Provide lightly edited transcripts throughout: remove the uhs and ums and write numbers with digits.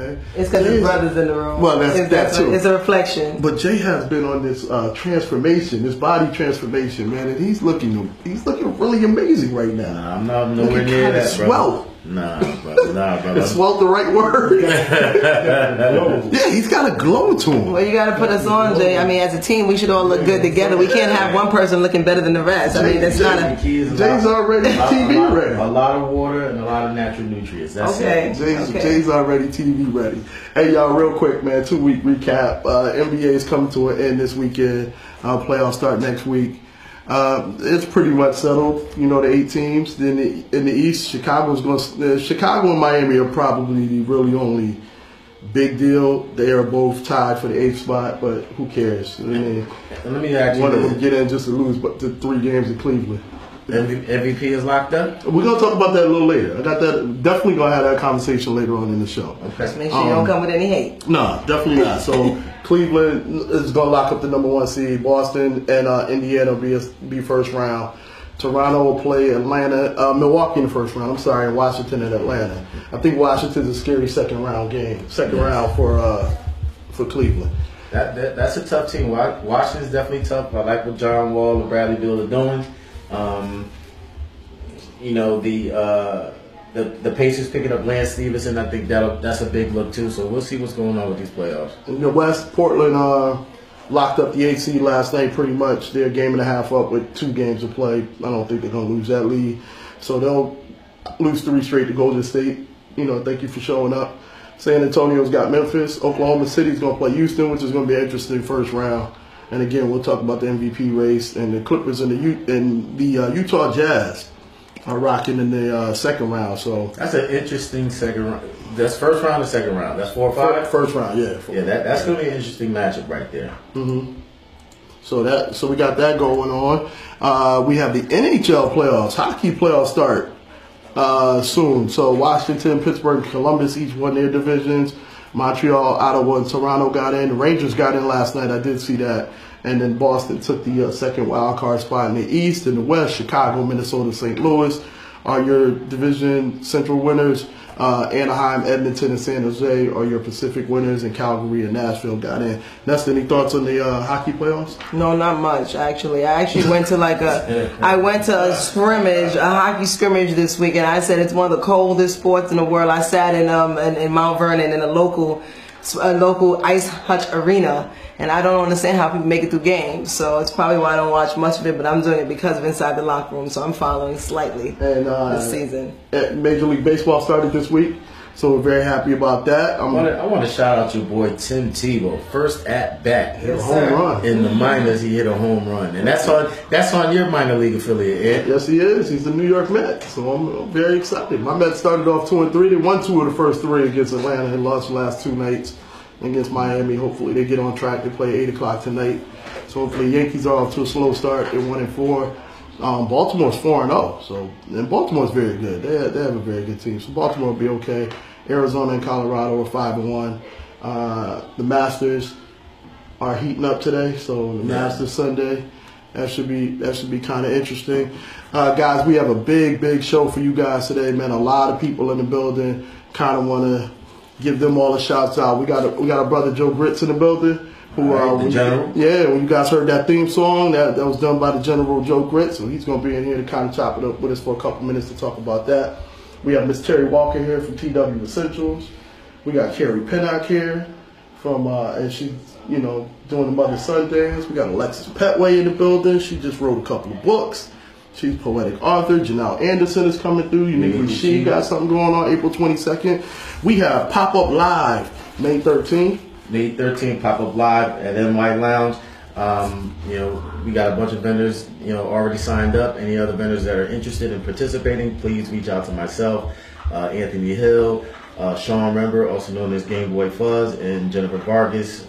man. It's because his brother's in the room. Well, that's too. It's a reflection. But Jay has been on this transformation, this body transformation, man, and he's looking really amazing right now. Nah, I'm not nowhere near that, bro. Swell. Nah, brother. Is swell the right word? Yeah, he's got a glow to him. Well, you got to put us on, Jay. I mean, as a team, we should all look good together. We can't have one person looking better than the rest. I mean, that's not a... Jay's already TV ready. A lot of water and a lot of natural nutrients. That's it. Jay's already TV ready. Hey, y'all, real quick, man, 2-week recap. NBA is coming to an end this weekend. Playoffs start next week. It's pretty much settled. You know, the 8 teams. Then in the East, Chicago and Miami are probably the really only big deal. They are both tied for the 8th spot, but who cares? I mean, let me ask you, one of them get in just to lose, but the 3 games in Cleveland. MVP is locked up? We're gonna talk about that a little later. I got that. Definitely gonna have that conversation later on in the show. Okay. Just make sure you don't come with any hate. No, definitely not. So Cleveland is gonna lock up the #1 seed. Boston and Indiana will be first round. Toronto will play Milwaukee in the first round. I'm sorry, and Washington and Atlanta. I think Washington's a scary second round for Cleveland. That's a tough team. Washington's definitely tough. I like what John Wall and Bradley Beal are doing. You know, the Pacers picking up Lance Stevenson. I think that's a big look too. So we'll see what's going on with these playoffs. In the West, Portland locked up the 8th seed last night. Pretty much, they're a game and a half up with 2 games to play. I don't think they're gonna lose that lead. So they'll lose 3 straight to Golden State. You know, thank you for showing up. San Antonio's got Memphis. Oklahoma City's gonna play Houston, which is gonna be an interesting first round. And again, we'll talk about the MVP race, and the Clippers and the Utah Jazz are rocking in the second round. So that's an interesting second round. That's first round or second round. That's 4 or 5. First round, yeah. That's going to be an interesting matchup right there. Mm-hmm. So we got that going on. We have the NHL playoffs. Hockey playoffs start soon. So Washington, Pittsburgh, Columbus each won their divisions. Montreal, Ottawa, and Toronto got in. The Rangers got in last night. I did see that. And then Boston took the second wild card spot in the East. In the West, Chicago, Minnesota, St. Louis are your division central winners. Anaheim, Edmonton, and San Jose are your Pacific winners, and Calgary and Nashville got in. Nesta, any thoughts on the hockey playoffs? No, not much, actually. I actually went to a scrimmage, a hockey scrimmage this week, and I said it's one of the coldest sports in the world. I sat in Mount Vernon in a local ice hutch arena, and I don't understand how people make it through games. So it's probably why I don't watch much of it, but I'm doing it because of Inside the Locker Room, so I'm following slightly this season. Major League Baseball started this week, so we're very happy about that. I want to shout out your boy Tim Tebow. First at bat, hit a home run in the minors. He hit a home run, and that's on your minor league affiliate. Ed. Yes, he is. He's the New York Mets, so I'm very excited. My Mets started off 2-3. They won 2 of the first 3 against Atlanta and lost the last 2 nights against Miami. Hopefully they get on track. They play 8 o'clock tonight. So hopefully Yankees are off to a slow start. They're 1-4. Baltimore's 4-0. And Baltimore's very good. They have a very good team. So Baltimore will be okay. Arizona and Colorado are 5-1. The Masters are heating up today. So the Masters Sunday. That should be kind of interesting. Guys, we have a big show for you guys today, man. A lot of people in the building. Kind of want to give them all a shout out. We got our brother Joe Grits in the building. Who the General? Yeah, when you guys heard that theme song, that was done by the General Joe Grits. So he's going to be in here to kind of chop it up with us for a couple minutes to talk about that. We have Miss Terri Walker here from TW Essentials. We got Kerry Pinnock here from and she's doing the mother-son dance. We got Alexis Pettway in the building. She just wrote a couple of books. She's poetic author. Janelle Anderson is coming through. Uniquely She got something going on April 22nd. We have Pop-Up Live May 13th. May 13th, Pop-Up Live at NY Lounge. We got a bunch of vendors, already signed up. Any other vendors that are interested in participating, please reach out to myself, Anthony Hill, Sean Rember, also known as Game Boy Fuzz, and Jennifer Vargas,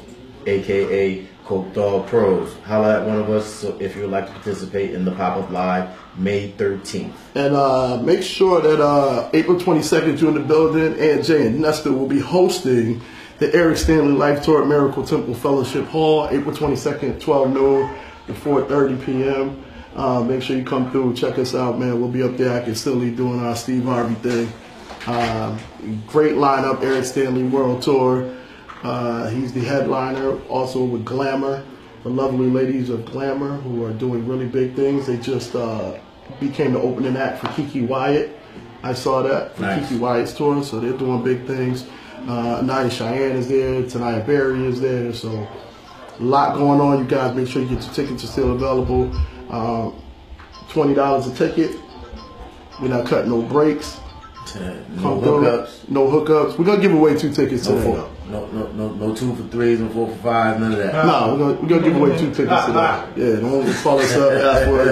a.k.a. Coke Dog Pros. Holla at one of us if you would like to participate in the Pop-Up Live May 13th. And make sure that April 22nd you're in the building, and Jay and Nesta will be hosting the Eric Stanley Life Tour at Miracle Temple Fellowship Hall, April 22nd at 12 noon to 4:30 p.m. Make sure you come through and check us out, man. We'll be up there. I can still be doing our Steve Harvey thing. Great lineup, Eric Stanley World Tour. He's the headliner, also with Glamour, the lovely ladies of Glamour who are doing really big things. They just became the opening act for Kiki Wyatt. I saw that for Kiki Wyatt's tour, so they're doing big things. Anaya Cheyenne is there, Tanaya Berry is there, so a lot going on. You guys make sure you get your tickets, are still available. $20 a ticket. We're not cutting no breaks. No hookups. No hookups. We're gonna give away 2 tickets today. No 2 for 3s and 4 for 5s, none of that. No, we're gonna give away 2 tickets today. Yeah, don't follow us up. That's what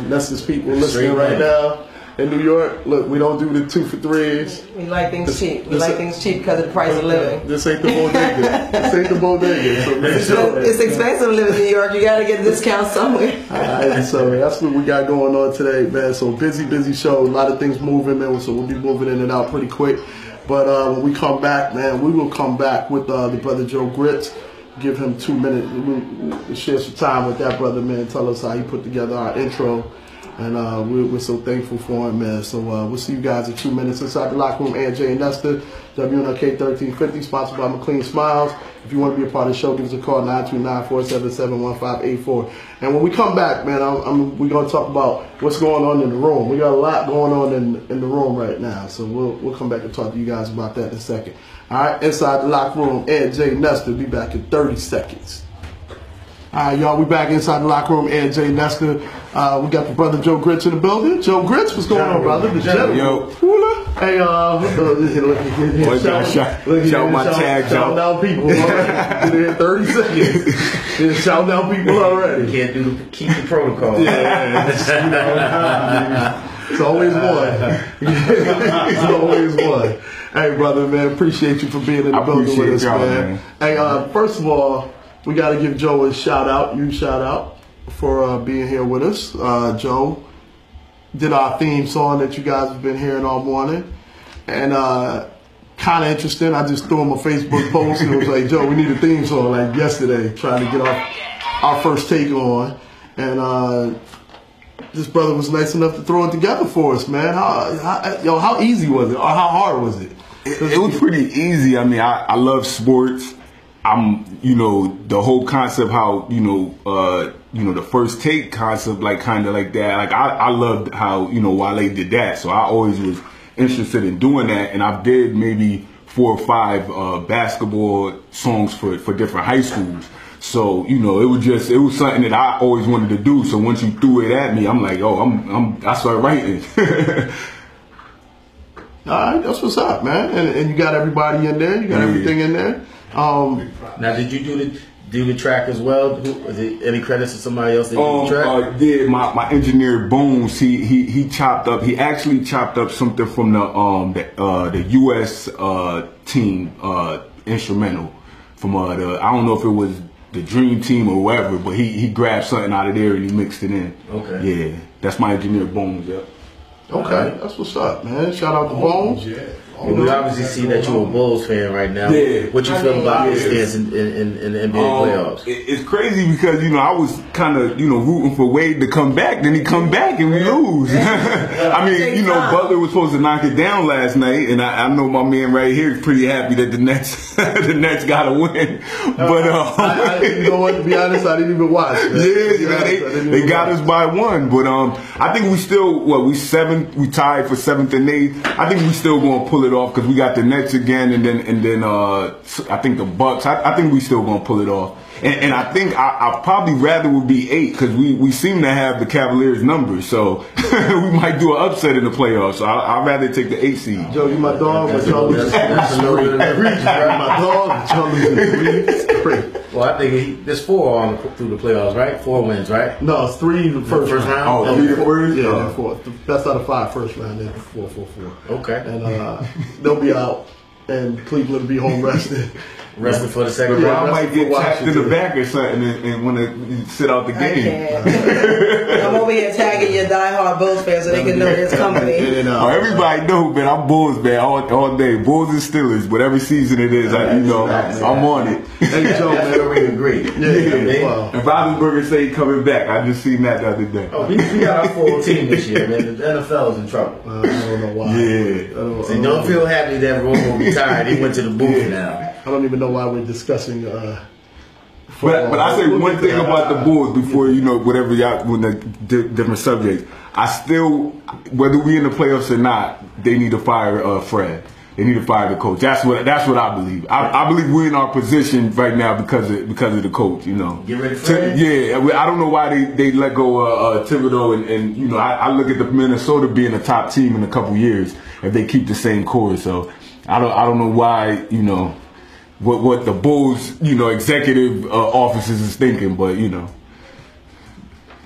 that's just people listening right now in New York. Look, we don't do the 2 for 3s. We like things cheap. We like things cheap because of the price of living. This ain't the bodega. This ain't the bodega. So make sure. It's expensive to live in New York. You got to get a discount somewhere. All right, so that's what we got going on today, man. So busy show. A lot of things moving, man. So we'll be moving in and out pretty quick. But when we come back, man, we will come back with the brother Joe Grits. Give him 2 minutes. We'll share some time with that brother, man. Tell us how he put together our intro. And we're so thankful for him, man. So we'll see you guys in 2 minutes inside the locker room. AJ and Nestor, WNLK 1350, sponsored by McLean Smiles. If you want to be a part of the show, give us a call, 929-477-1584. And when we come back, man, we're going to talk about what's going on in the room. We got a lot going on in the room right now. So we'll come back and talk to you guys about that in a second. All right, inside the locker room, AJ Nestor. Be back in 30 seconds. All right, y'all, we back inside the locker room. AJ Nestor. We got the brother Joe Grits in the building. Joe Grits, what's going on, brother? The general. Yo. Hey, shout my tags out. Shout down people already. In 30 seconds. Shout down people already. Can't keep the protocol. Yeah. It's always one. It's always one. Hey, brother, man, appreciate you for being in the building with us, man. Hey, first of all, we got to give Joe a shout out. You shout out for being here with us. Joe did our theme song that you guys have been hearing all morning. And kind of interesting, I just threw him a Facebook post and it was like, Joe, we need a theme song like yesterday, trying to get our first take on. And this brother was nice enough to throw it together for us, man. How easy was it? Or how hard was it? It was pretty easy. I mean, I love sports. The whole concept, how, the first take concept, like kind of like that. Like I loved how, Wale did that. So I always was interested in doing that. And I did maybe 4 or 5 basketball songs for different high schools. So, it was something that I always wanted to do. So once you threw it at me, I'm like, I started writing. All right, that's what's up, man. And you got everybody in there. You got everything in there. Now, did you do the track as well? Was it any credits to somebody else that did the track? Yeah, my engineer Bones. He chopped up. He actually chopped up something from the U.S. team instrumental from I don't know if it was the Dream Team or whatever, but he grabbed something out of there and he mixed it in. Okay. Yeah, that's my engineer Bones. Yep. Okay, that's what's up, man. Shout out to Bones. Yeah. We obviously see that you're a Bulls fan right now. Yeah. What you feel about his stance in the NBA playoffs? It's crazy because, I was kind of, rooting for Wade to come back. Then he come back and we lose. I mean, Butler was supposed to knock it down last night. And I know my man right here is pretty happy that the Nets got to win. But you know what? To be honest, I didn't even watch. They got us by 1. But I think we still, we tied for 7th and 8th. I think we still going to pull it off because we got the Nets again, and then I think the Bucks. I think we still gonna pull it off, and I think I probably rather would be 8 because we seem to have the Cavaliers numbers, so we might do an upset in the playoffs. So I'd rather take the 8 seed. Joe, you my dog, but y'all lose. My dog, y'all lose. Well, I think there's 4 on through the playoffs, right? 4 wins, right? No, it's 3 the first round. Oh, 3 the first? Yeah, then 4. The best out of 5 first round, then 4. Okay. And they'll be out and Cleveland will be home rested. Rested for the second But round. I might get tapped in the back or something and want to sit out the game. I'm over here tagging your diehard Bulls fans so they can know his company. Everybody know, man. I'm Bulls, man, all day. Bulls and Steelers, whatever season it is, I'm on it. Hey, Joe, man, we agree. Yeah. And Roethlisberger say he coming back. I just seen that the other day. Oh, we got our full team this year, man. The NFL is in trouble. I don't know why. Yeah. See, don't feel happy that Romo retired. He went to the booth now. I don't even know why we're discussing. But I say one thing about the Bulls before whatever y'all when the different subjects. I still, whether we in the playoffs or not, they need to fire Fred. They need to fire the coach. That's what I believe. I believe we're in our position right now because of the coach. Get rid of Fred? Yeah, I don't know why they let go of Thibodeau and I look at the Minnesota being a top team in a couple years if they keep the same course. So I don't know why what the Bulls, executive offices is thinking, but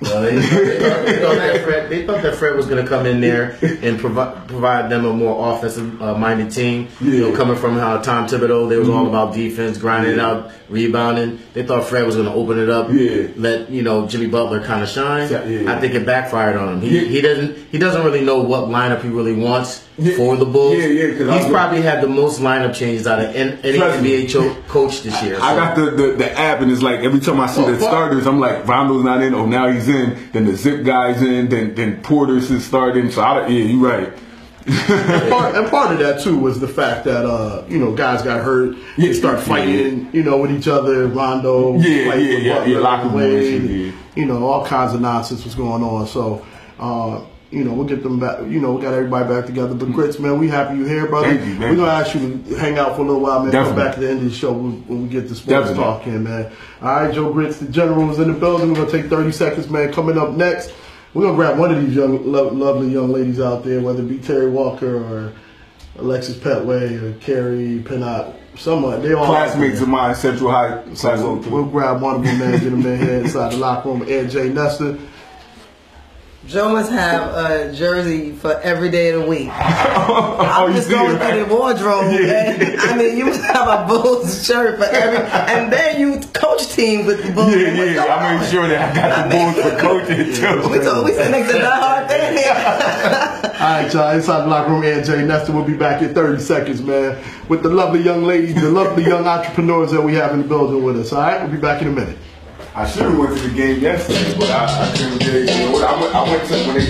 Well, they thought that Fred was going to come in there and provide them a more offensive-minded team. Coming from how Tom Thibodeau, they was all about defense, grinding out, rebounding. They thought Fred was going to open it up, let Jimmy Butler kind of shine. I think it backfired on him. He doesn't really know what lineup he really wants for the Bulls. He's probably had the most lineup changes out of any NBA coach this year. So. I got the app, and it's like every time I see the starters, I'm like, Rondo's not in. Oh, now he's in. Then the Zip guy's in. Then Porter's is starting. So you're right. and part of that too was the fact that guys got hurt. They start fighting, with each other. Rondo, locker room, all kinds of nonsense was going on. So. We'll get them back. We got everybody back together. But Grits, man, we happy you here, brother. Thank you, man. We're gonna ask you to hang out for a little while, man. Definitely. Come back at the end of the show when we get the sports talk in, man. All right, Joe Grits, the general is in the building. We're gonna take 30 seconds, man. Coming up next, we're gonna grab one of these lovely young ladies out there, whether it be Terri Walker or Alexis Pettway or Kerry, Pinnock, someone. They all classmates of mine, Central High. So we'll grab one of them, man. Get them in here inside the locker room. AJ Nestor. Joe must have a jersey for every day of the week. I'm just going through the wardrobe. And, you must have a Bulls shirt for every, and then you coach team with the Bulls. I made sure that I got the Bulls for coaching too. We sit next to the hard thing here. All right, y'all. Inside the locker room, AJ Nestor. We'll be back in 30 seconds, man, with the lovely young ladies, the lovely young entrepreneurs that we have in the building with us. All right, we'll be back in a minute. I should have went to the game yesterday, but I couldn't get it. I went to when they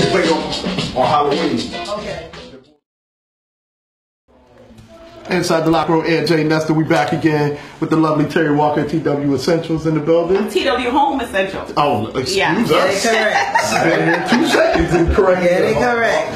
played on Halloween. Okay. Inside the locker room, AJ Nestor. We back again with the lovely Terri Walker, TW Essentials in the building. TW Home Essentials. Oh, excuse us. Yeah, they correct. 2 seconds incorrect. Yeah, they correct.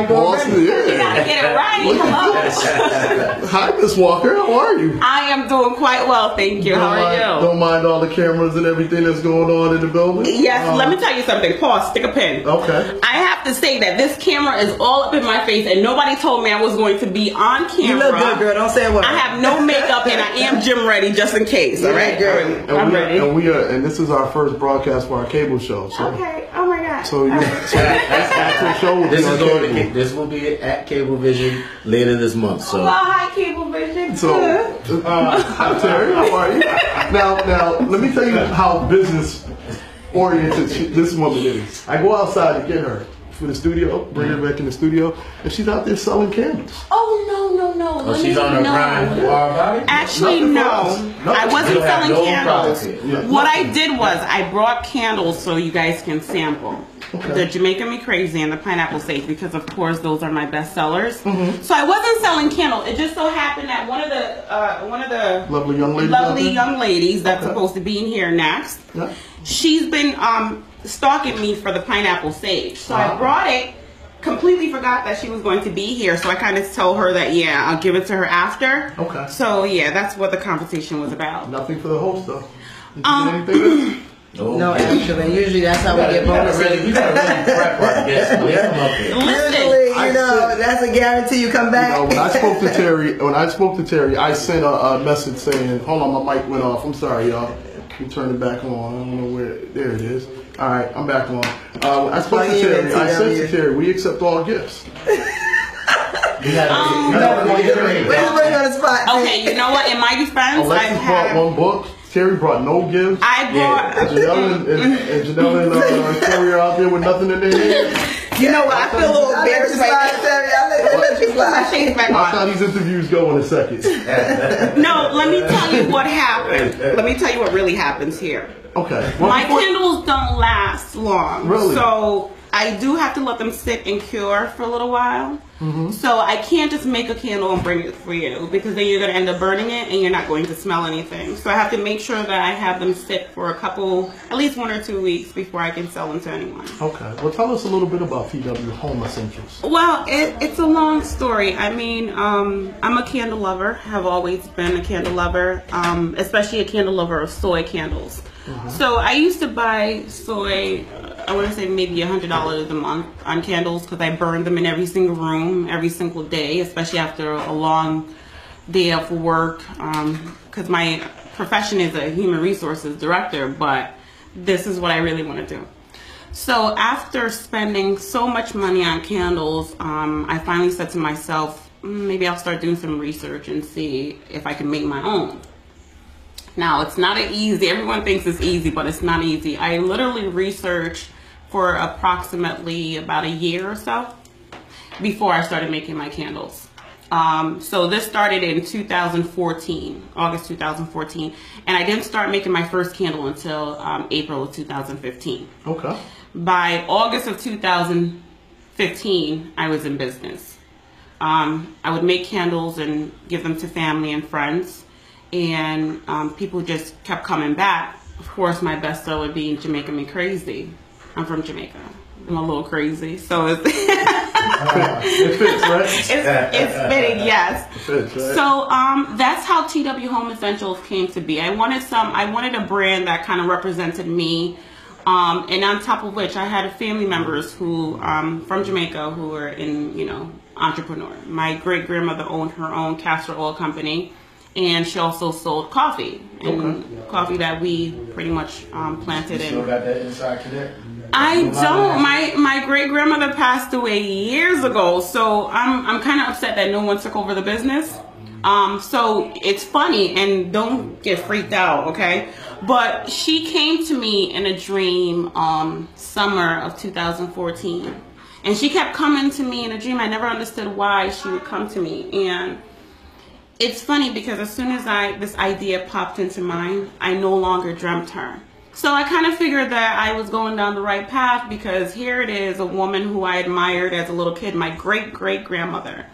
Boston, You gotta get it right. Hello. Hi, Miss Walker. How are you? I am doing quite well, thank you. How are you? Don't mind all the cameras and everything that's going on in the building? Yes, let me tell you something. Pause, stick a pin. Okay. I have to say that this camera is all up in my face, and nobody told me I was going to be on camera. You look good, girl. Don't say a word. I have no makeup, and I am gym ready just in case. All right, I'm ready. And this is our first broadcast for our cable show. So. Okay. Oh my God. So this actual show will be on cable. This will be at Cablevision later this month. So. Well, hi, Cablevision. So, hi Terri, how are you? Now, let me tell you how business oriented this woman is. I go outside to get her for the studio, bring her back in the studio, and she's out there selling candles. Oh no. Oh, she's on her grind. Actually, no. I wasn't selling candles. Yeah. What I did was I brought candles so you guys can sample. Okay. The Jamaican Me Crazy and the Pineapple Sage, because of course those are my best sellers. So I wasn't selling candles. It just so happened that one of the lovely young ladies that's supposed to be in here next. Yeah. She's been stalking me for the Pineapple Sage. So I brought it. Completely forgot that she was going to be here, so I kind of told her that I'll give it to her after. Okay. So that's what the conversation was about. Nothing for the host though. Did you get anything? No, actually, usually that's how we get bonuses. You gotta really prep our guests. Come up here. Usually, that's a guarantee you come back. When I spoke to Terri, I sent a message saying, "Hold on, my mic went off. I'm sorry, y'all. Can you turn it back on? I don't know where. There it is. All right, I'm back on. I spoke to Terri. I said to Terri, we accept all gifts. on the spot. Okay, you know what? In my defense, Alexis brought one book. Terri brought no gifts. I brought Janelle and Kerry are out there with nothing in their hand. You know what? I feel a little embarrassed right now, Terri. I'll let you slide. Watch how these interviews go in a second. No, let me tell you what happened. Let me tell you what really happens here. Okay. My candles don't last long. Really? So I do have to let them sit and cure for a little while. So I can't just make a candle and bring it for you, because then you're going to end up burning it and you're not going to smell anything. So I have to make sure that I have them sit for a couple, at least 1 or 2 weeks before I can sell them to anyone. Okay. Well, tell us a little bit about TW Home Essentials. Well, it's a long story. I mean, I'm a candle lover, have always been a candle lover, especially a candle lover of soy candles. So I used to buy soy, I want to say maybe $100 a month on candles, because I burned them in every single room, every single day, especially after a long day of work, because my profession is a human resources director, but this is what I really want to do. So after spending so much money on candles, I finally said to myself, maybe I'll start doing some research and see if I can make my own. Now, it's not easy. Everyone thinks it's easy, but it's not easy. I literally researched for approximately about a year or so before I started making my candles. So this started in 2014, August 2014, and I didn't start making my first candle until April of 2015. Okay. By August of 2015, I was in business. I would make candles and give them to family and friends. And people just kept coming back. Of course, my bestseller being Jamaica Me Crazy. I'm from Jamaica. I'm a little crazy, so it's it fits, right? it's fitting, yes. It fits, right? So that's how TW Home Essentials came to be. I wanted a brand that kind of represented me, and on top of which, I had family members who from Jamaica who were entrepreneur. My great grandmother owned her own castor oil company. And she also sold coffee, and coffee that we pretty much planted in. You still got that inside connect? I don't. My great grandmother passed away years ago, so I'm kind of upset that no one took over the business. So it's funny, and don't get freaked out, okay? But she came to me in a dream summer of 2014, and she kept coming to me in a dream. I never understood why she would come to me, and it's funny because as soon as this idea popped into mind, I no longer dreamt her. So I kind of figured that I was going down the right path, because here it is, a woman who I admired as a little kid, my great-great-grandmother.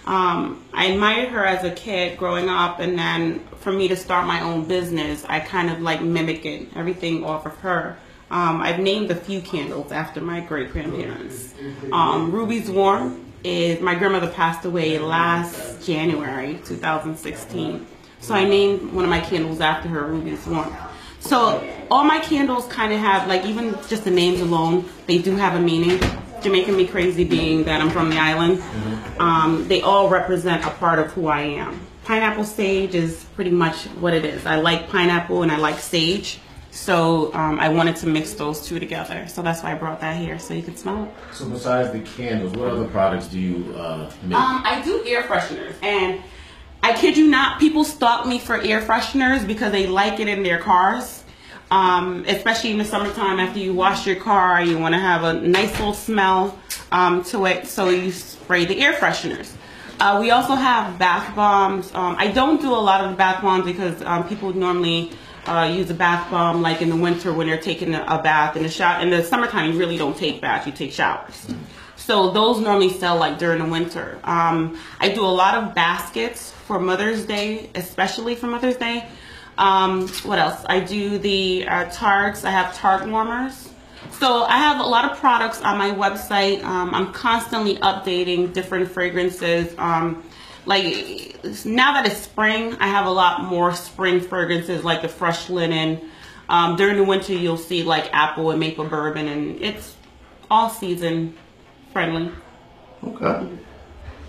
I admired her as a kid growing up, and then for me to start my own business, I kind of like mimicked everything off of her. I've named a few candles after my great-grandparents. Ruby's Warm. My grandmother passed away last January 2016, so I named one of my candles after her, Ruby's Warm. So all my candles kind of have, like, even just the names alone, they do have a meaning. Jamaica Me Crazy being that I'm from the island. They all represent a part of who I am. Pineapple Sage is pretty much what it is. I like pineapple and I like sage. So I wanted to mix those two together. So that's why I brought that here, so you can smell it. So besides the candles, what other products do you make? I do air fresheners. And I kid you not, people stalk me for air fresheners because they like it in their cars. Especially in the summertime, after you wash your car, you want to have a nice little smell to it. So you spray the air fresheners. We also have bath bombs. I don't do a lot of the bath bombs because people normally use a bath bomb like in the winter when they're taking a bath. In the summertime, you really don't take baths, you take showers. So those normally sell like during the winter. I do a lot of baskets for Mother's Day, especially for Mother's Day. What else? I do the tarts. I have tart warmers. So I have a lot of products on my website. I'm constantly updating different fragrances. Like now that it's spring, I have a lot more spring fragrances like the fresh linen. During the winter, you'll see like apple and maple bourbon, and it's all season friendly. Okay.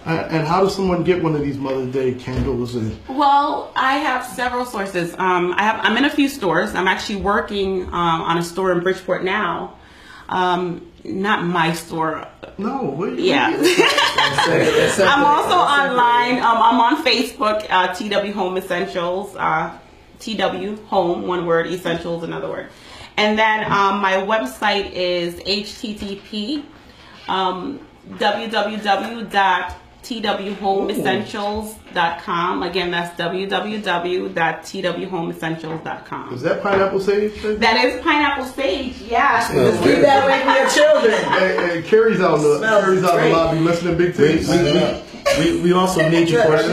And how does someone get one of these Mother's Day candles? Well, I have several sources. I'm in a few stores. I'm actually working on a store in Bridgeport now. not my store. No, Yeah. I'm also online. I'm on Facebook, TW Home Essentials, TW Home, one word, Essentials, another word. And then my website is http www.twhomeessentials.com. Again, that's www.twhomeessentials.com. Is that pineapple sage? That is pineapple sage, yeah. Leave that away from your children. Hey, Kerry's out in the lobby listening to Big T. We also need you for Let's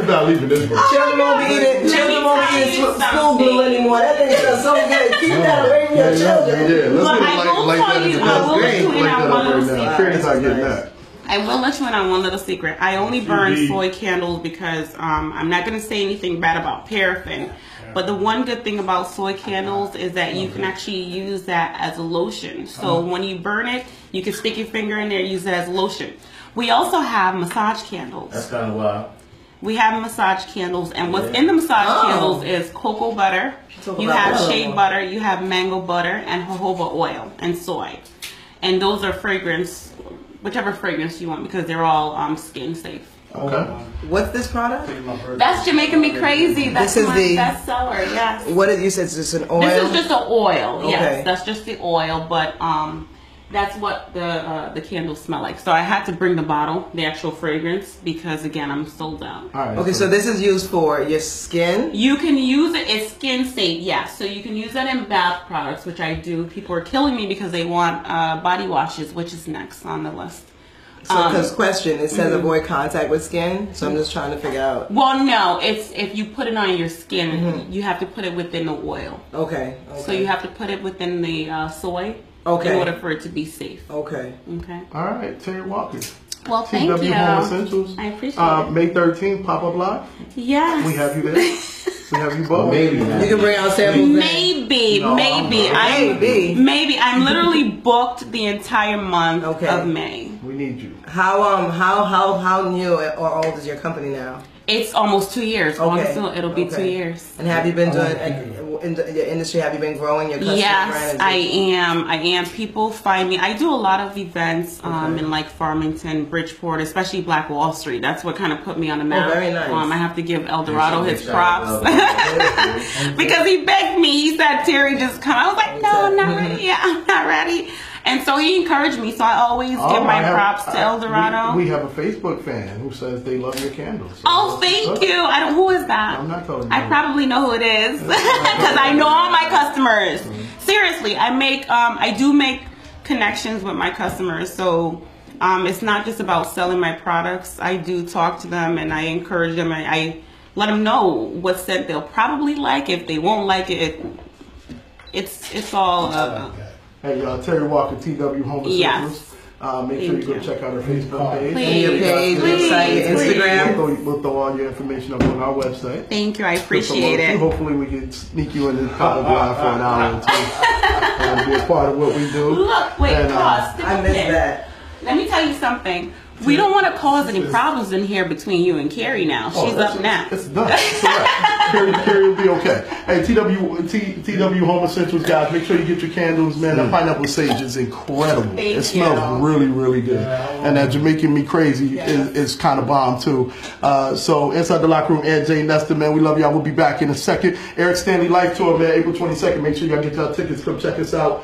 not leaving this one. Children won't be eating school glue anymore. That thing smells so good. Keep that away from your children. Yeah, let's But get I will like tell that in you, the I will let you in like on that one right little now. secret. Kerry's not getting that. I will let you in on one little secret. I only burn soy candles because I'm not going to say anything bad about paraffin. But the one good thing about soy candles is that you can actually use that as a lotion. So when you burn it, you can stick your finger in there and use it as lotion. We also have massage candles. That's kind of wild. We have massage candles, and what's in the massage candles is cocoa butter, you have shea butter, you have mango butter, and jojoba oil, and soy. And those are fragrance, whichever fragrance you want, because they're all skin safe. Okay. What's this product? That's Jamaican Me Crazy. That's This is my the- bestseller, yes. What did you say? It's just an oil? This is just an oil, yes. Okay. That's just the oil, but that's what the candles smell like. So I had to bring the bottle, the actual fragrance, because again, I'm sold out. All right. Okay, so this is used for your skin? You can use it, it's skin safe, yes. So you can use that in bath products, which I do. People are killing me because they want body washes, which is next on the list. So, because question, it says avoid contact with skin, so I'm just trying to figure out. Well, no, it's if you put it on your skin, you have to put it within the oil. Okay. So you have to put it within the soy Okay. in order for it to be safe. Okay. Okay. All right, Terri Walker. Well, thank TW you. Home Essentials. I appreciate it. May 13th, pop-up live. Yes. We have you there. We have you both. Maybe. You can bring out samples. Maybe. I'm literally booked the entire month of May. We need you. How new or old is your company now? It's almost 2 years. Okay. It'll be 2 years. And have you been doing in the industry? Have you been growing your customer Yes, brand? I am. People find me. I do a lot of events in like Farmington, Bridgeport, especially Black Wall Street. That's what kind of put me on the map. Oh, very nice. I have to give El Dorado his props because he begged me. He said, "Terri, just come." I was like, "No, I'm not ready. Yeah, I'm not ready." And so he encouraged me, so I always give my props to El Dorado. We have a Facebook fan who says they love your candles. So Thank you. Who is that? I'm not telling you. I probably know who it is because I know all my customers. Seriously, I do make connections with my customers. So it's not just about selling my products. I do talk to them and I encourage them. I let them know what scent they'll probably like. If they won't like it, it's all. Hey, Terri Walker, TW Home Essentials. Yes. Make sure you go check out our Facebook page. Please. Your page, website, your Instagram. We'll throw all your information up on our website. Thank you. I appreciate it. Hopefully we can sneak you in this pop-up live for an hour or two and be a part of what we do. Look, wait, pause. I missed that. Let me tell you something. We don't want to cause any problems in here between you and Kerry now. She's up now. It's done. It's all right. Kerry will be okay. Hey, TW Home Essentials, guys, make sure you get your candles, man. That pineapple sage is incredible. It smells really, really good. And that Jamaican Me Crazy is kind of bomb, too. So, Inside the Locker Room, Ed J. Nestor, man, we love y'all. We'll be back in a second. Eric Stanley Life Tour, man, April 22nd. Make sure y'all get y'all tickets. Come check us out.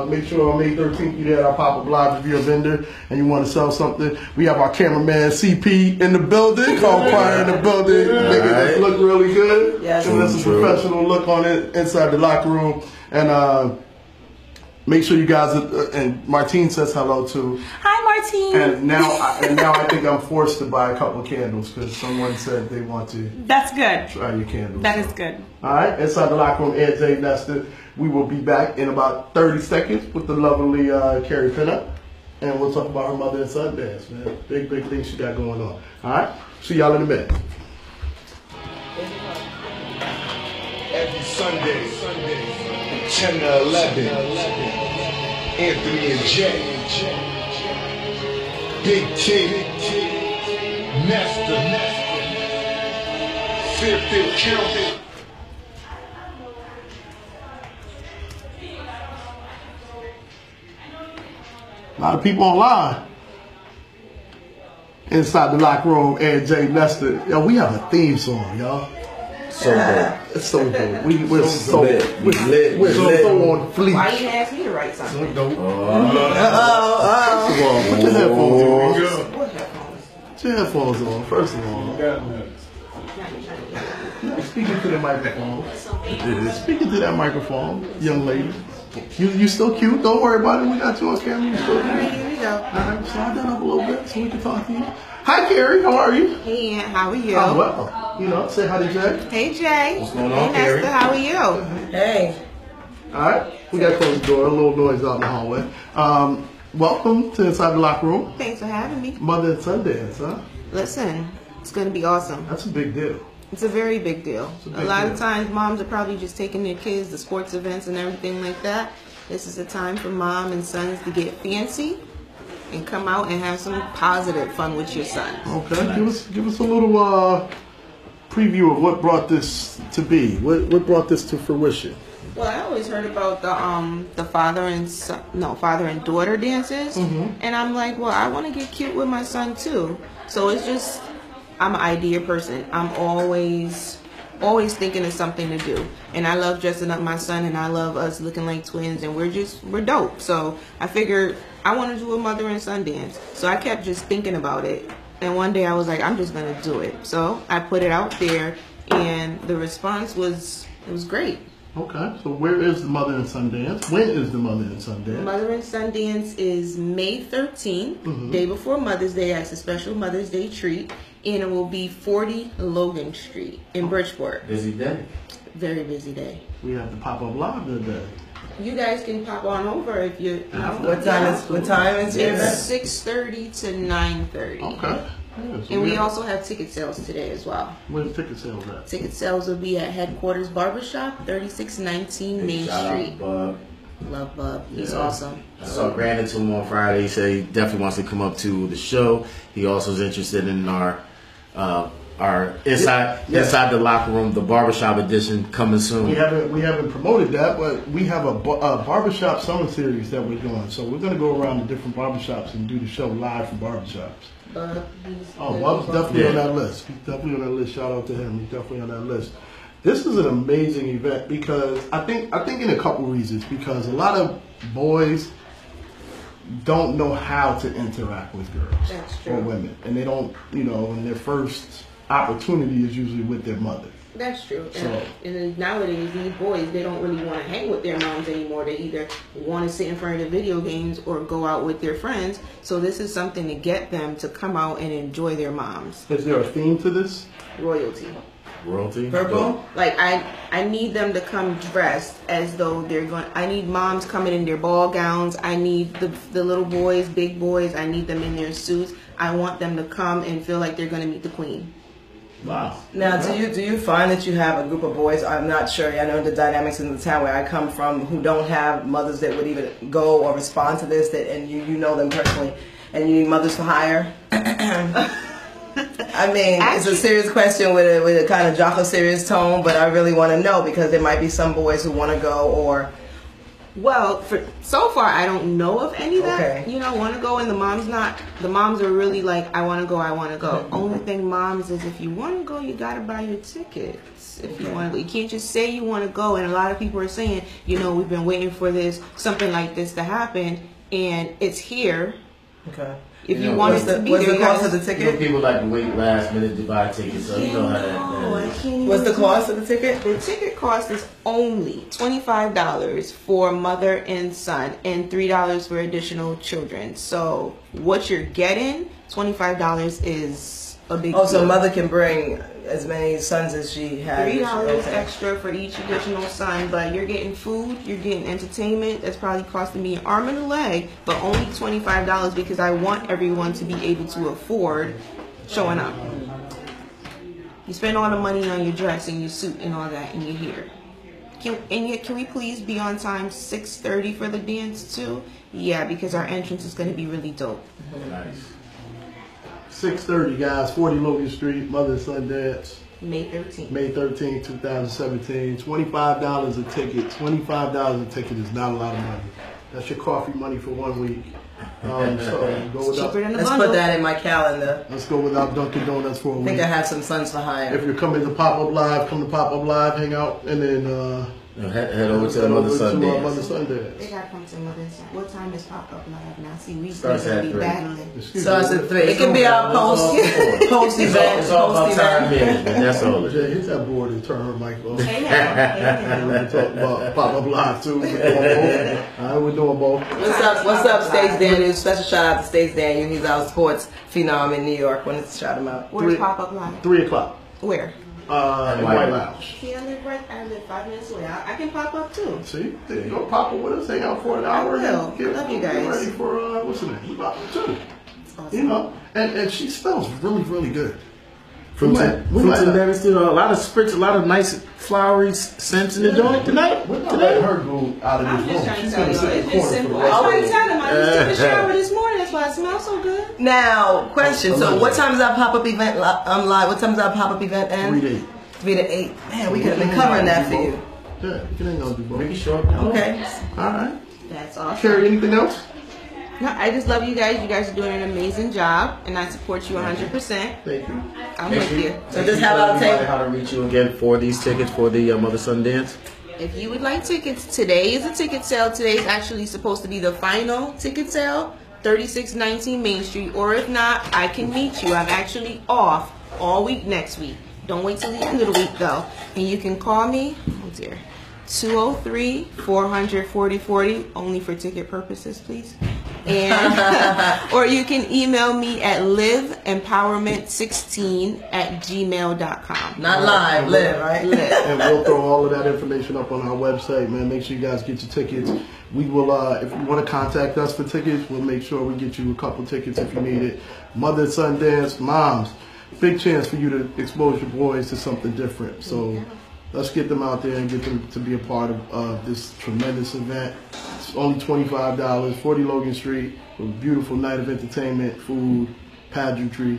Make sure on May 13th you're at our pop-up live if you're a vendor and you want to sell something. We have our cameraman CP in the building, called Choir in the building. Making this look really good. Yes. Giving us a professional look on it inside the locker room. And make sure you guys, and Martine says hello too. Hi, Martine. And now I think I'm forced to buy a couple of candles because someone said they want to That's good. try your candles. That is good. All right, inside the locker room, Ed J. Nestor. We will be back in about 30 seconds with the lovely Kerry Pinnock. And we'll talk about her mother and son dance, man. Big things she got going on. All right, see y'all in a minute. Every Sunday, 10 to 11, Anthony and Jay, Big T, Nestor, Fifth Count. lot of people online. Inside the locker room, and Jay Lester. Yo, we have a theme song, y'all. So good. It's so good. We're so lit. We're so on fleek. Why you didn't ask me to write something? First of all, put your headphones on. Put your headphones on. First of all, speaking to the microphone. Speaking to that microphone, young lady. You still cute. Don't worry about it. We got you on camera. You still cute. Here we go. All right, slide that up a little bit so we can talk to you. Hi, Kerry. How are you? Hey, Aunt, how are you? Oh, well. You know, say hi to Jay. Hey, Jay. What's going on, Hey, Kerry? Lester, how are you? Hey. All right. We got to close the door. A little noise out in the hallway. Welcome to Inside the Locker Room. Thanks for having me. Mother and son dance, huh? Listen, it's going to be awesome. That's a big deal. It's a very big deal. a A big lot deal. of times moms are probably just taking their kids to sports events and everything like that. This is a time for mom and sons to get fancy and come out and have some positive fun with your son. Okay. Give us a little preview of what brought this to be. What brought this to fruition? Well, I always heard about the father and daughter dances, and I'm like, well, I want to get cute with my son too. So it's just, I'm an idea person. I'm always thinking of something to do, and I love dressing up my son, and I love us looking like twins, and we're dope. So I figured I want to do a mother and son dance. So I kept just thinking about it, and one day I was like, I'm just gonna do it. So I put it out there, and the response was great. Okay. So where is the Mother and Son dance? When is the Mother and Son dance? Mother and Son Dance is May 13th, day before Mother's Day. As a special Mother's Day treat, and it will be 40 Logan Street in Bridgeport. Busy day. Very busy day. We have the pop-up live today. You guys can pop on over if you know. What time is your event? It's 6:30 to 9:30. Okay. Yeah, so And we also have ticket sales today as well. Where's the ticket sales at? Ticket sales will be at Headquarters Barbershop, 3619 Main Shout Street. out, Bub. Love Bub. He's Yeah. awesome. I saw Brandon to him on Friday. He said he definitely wants to come up to the show. He also is interested in our inside the locker room, the barbershop edition coming soon. We haven't promoted that, but we have a barbershop summer series that we're doing. So we're going to go around to different barbershops and do the show live from barbershops. Bub's definitely on that list. He's definitely on that list. Shout out to him. He's definitely on that list. This is an amazing event because I think in a couple reasons. Because a lot of boys don't know how to interact with girls That's true. or women, and they don't. And their first opportunity is usually with their mother. That's true. So- And then nowadays, these boys, they don't really want to hang with their moms anymore. They either want to sit in front of the video games or go out with their friends. So this is something to get them to come out and enjoy their moms. Is there a theme to this? Royalty. Royalty. Purple? Like, I need them to come dressed as though they're going. I need moms coming in their ball gowns. I need the little boys, big boys. I need them in their suits. I want them to come and feel like they're going to meet the queen. Wow. Now, do you find that you have a group of boys? I'm not sure. I know the dynamics in the town where I come from who don't have mothers that would even go or respond to this, and you know them personally, and you need mothers for hire. I mean, it's a serious question with a kind of jocular, serious tone, but I really want to know because there might be some boys who want to go or. Well, so far I don't know of any that Okay. want to go, and the moms are really like, I want to go. Only thing, moms, is if you want to go, you got to buy your tickets. If you want to go, you can't just say you want to go. And a lot of people are saying, we've been waiting for something like this to happen, and it's here. Okay. If you want it to be what's there, the you cost gotta- of the ticket? People like to wait last minute to buy tickets, so you know how No, I that can't even What's the do cost that. of the ticket? The ticket cost is only $25 for mother and son, and $3 for additional children. So what you're getting, $25 is a big Oh, so deal. mother can bring as many sons as she has. $3 Okay. extra for each additional son, but you're getting food, you're getting entertainment. That's probably costing me an arm and a leg, but only $25 because I want everyone to be able to afford showing up. You spend all the money on your dress and your suit and all that, and you're here. Can we please be on time 6:30 for the dance too? Yeah, because our entrance is going to be really dope. nice. 6:30, guys. 40 Logan Street, Mother and Son dance. May 13th. May 13, 2017. $25 a ticket. $25 a ticket is not a lot of money. That's your coffee money for 1 week. So go without, Cheaper than the Let's bundle. put that in my calendar. let's go without Dunkin' Donuts for a I week. think I have some sons for hire. If you're coming to Pop Up Live, come to Pop Up Live, hang out, and then Head over to the Mother Sunday. Mother They Sunday. gotta come to Mother's Day. What time is Pop Up Live now? See, we Starts gonna at be 3. battling. Starts at 3. It can be our post event. It's all about Post time event. management. That's all it is. Jay, hit that board and turn her mic off. Hey now. We can talk about Pop Up Live too. We're doing both. All right, we're doing both. What's up, Stace Daniels? Special shout out to Stace Daniels. He's our sports phenom in New York. Wanted to shout him out. Where's Pop Up Live? 3 o'clock. Where? In White Lounge. See, I live 5 minutes away. I can pop up too. See, there you go, pop up with us, hang out for an hour. I will. And get Love you guys. ready for what's her name? We pop up too. Awesome. You know, and she smells really, really good. Fruits and berries too. A lot of spritz, a lot of nice flowery scents in the joint tonight. We're not letting her go out of I'm this just room. trying to She's tell gonna you, sit in it's the just corner for simple. the I rest tried of to the tell him I just took a shower this morning. That's why it smells so good. Now, question. So, what time is our pop up event live? What time is our pop up event end? 3 to 8. 3 to 8. Man, we could have been covering that for you. Yeah, you ain't gonna do both. Make it short. Okay. All right. That's awesome. Kerry, anything else? No, I just love you guys. You guys are doing an amazing job, and I support you 100%. Thank you. I'm with you. So just have our tape. How to reach you again for these tickets for the Mother Son Dance? If you would like tickets, today is a ticket sale. Today is actually supposed to be the final ticket sale, 3619 Main Street. Or if not, I can meet you. I'm actually off all week next week. Don't wait till the end of the week, though. And you can call me, 203-400-4040, only for ticket purposes, please. And or you can email me at liveempowerment16@gmail.com. Not live, live, right? Live. And we'll throw all of that information up on our website, man. Make sure you guys get your tickets. We will, if you want to contact us for tickets, we'll make sure we get you a couple tickets if you need it. Mother, son dance, moms. Big chance for you to expose your boys to something different. So let's get them out there and get them to be a part of this tremendous event. It's only $25, 40 Logan Street, with a beautiful night of entertainment, food, pageantry,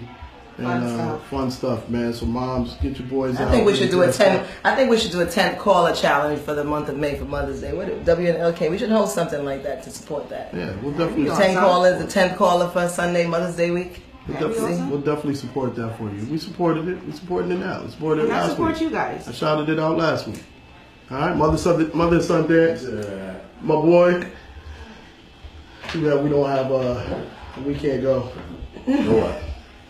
and fun stuff, man. So moms, get your boys out. I think we should do a 10. I think we should do a 10 caller challenge for the month of May for Mother's Day. What WNLK? We should hold something like that to support that. Yeah, we'll definitely. 10 callers, the 10th caller for Sunday Mother's Day week. We'll definitely support that for you. We supported it. We're supporting it now. We supported it And I last support week. you guys. I shouted it out last week. All right, mother and son dance. My boy. Too bad we don't have. We can't go. What?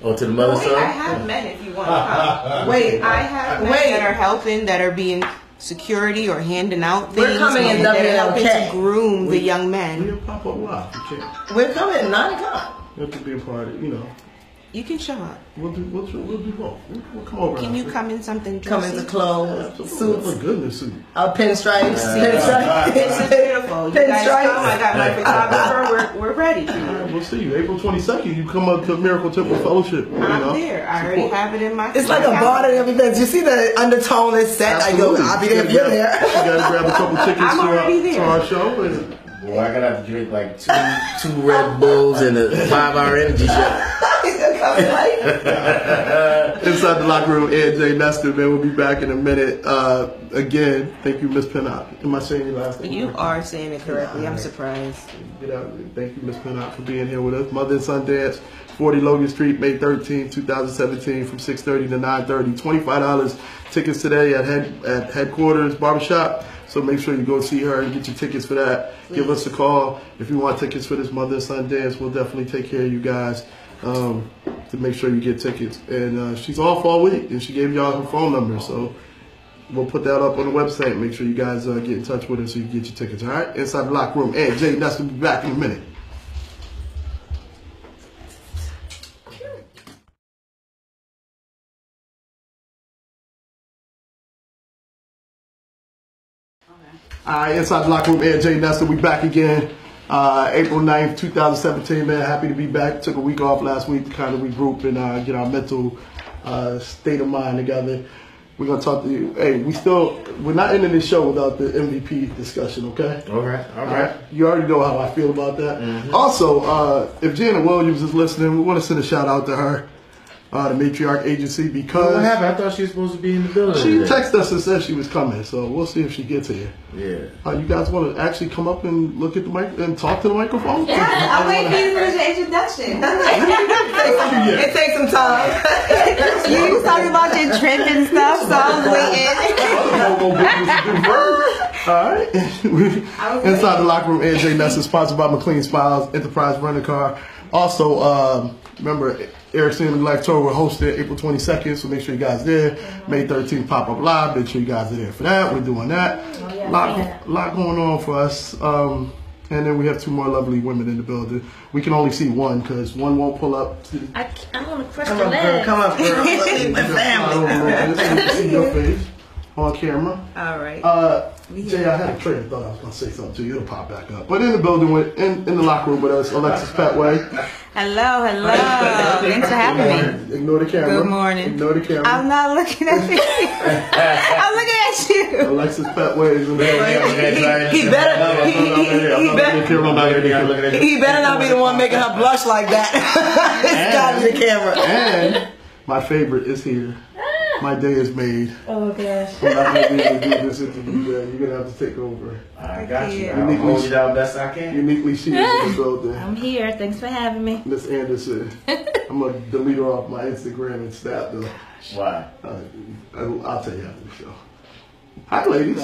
Oh, to the Mother Wait, I Son? have men if you want to come. Wait, I have men that are helping, that are being security or handing out things. We're coming in that are helping WLK. to groom the young We men. can pop up live. We can't. We're coming at 9 o'clock. We have to be a part of. You know. You can show up. We'll do both. We'll come over. Can you come in something Come dressy? into clothes, Suits. suits, Goodness suit. pinstripes, This is pinstripes. beautiful. You guys come. I got my photographer. We're ready. All right, we'll see you. April 22nd. You come up to Miracle Temple Fellowship. You I'm know. there. I already have it in my. It's like a bartering of events. You see the undertone that's set. Absolutely. I go, I'll be there if you're there. You gotta grab a couple tickets I'm already to there. our show. And Boy, I gotta have to drink like two Red Bulls and a 5-hour energy shot. He's gonna come in late. Inside the locker room, Ed J. Nestor, man. We'll be back in a minute. Again, thank you, Miss Pinnock. Am I saying your last name? You are saying it correctly. I'm surprised. Get out. Thank you, Miss Pinnock, for being here with us. Mother and Son Dance, 40 Logan Street, May 13, 2017, from 6:30 to 9:30. $25 tickets today at headquarters barbershop. So make sure you go see her and get your tickets for that. Please. Give us a call if you want tickets for this Mother and Son Dance. We'll definitely take care of you guys to make sure you get tickets. And she's off all week, and she gave y'all her phone number. So we'll put that up on the website. Make sure you guys get in touch with her so you can get your tickets. All right? Inside the locker room. And Jay Nestor will be back in a minute. All right, inside the locker room, Ed J. Nestor, we back again. April 9th, 2017, man. Happy to be back. Took a week off last week to kind of regroup and get our mental state of mind together. We're going to talk to you. Hey, we're not ending this show without the MVP discussion, okay? All right. You already know how I feel about that. Mm-hmm. Also, if Janet Williams is listening, we want to send a shout out to her. the Matriarch Agency, because What happened? I thought she was supposed to be in the building. she today. texted us and said she was coming, so we'll see if she gets here. Yeah. You guys want to actually come up and look at the mic and talk to the microphone? Yeah, I'm waiting for you to finish the introduction. It takes some time. You was talking about your trip and stuff, so I was waiting. All right. Inside the Locker Room, AJ Ness is sponsored by McLean Smiles, Enterprise Rental Car. Also, remember, Eric's Family Life Tour will host it April 22nd, so make sure you guys are there. May 13th, pop-up live. Make sure you guys are there for that. We're doing that. Lot going on for us. And then we have 2 more lovely women in the building. We can only see one because one won't pull up. I'm on the crystal leg. Come up, girl. My family. Just see your face on camera. All right. Jay, I had a train of thought I was going to say something to you. It'll pop back up. But in the building, in the locker room with us, Alexis Pettway. Hello. Thanks for having me. Ignore the camera. Good morning. Ignore the camera. I'm not looking at you. I'm looking at you. Alexis Pettway is in the He better not be the one making her blush like that. It's gotta be the camera. And my favorite is here. My day is made. Oh gosh. I'm not going to be able to do this interview. You're going to have to take over. I got you. I'll hold you down best I can. Uniquely, she is in the building. I'm here. Thanks for having me. Miss Anderson. I'm going to delete her off my Instagram and Snap, though. Why? I'll tell you after the show. Hi, ladies.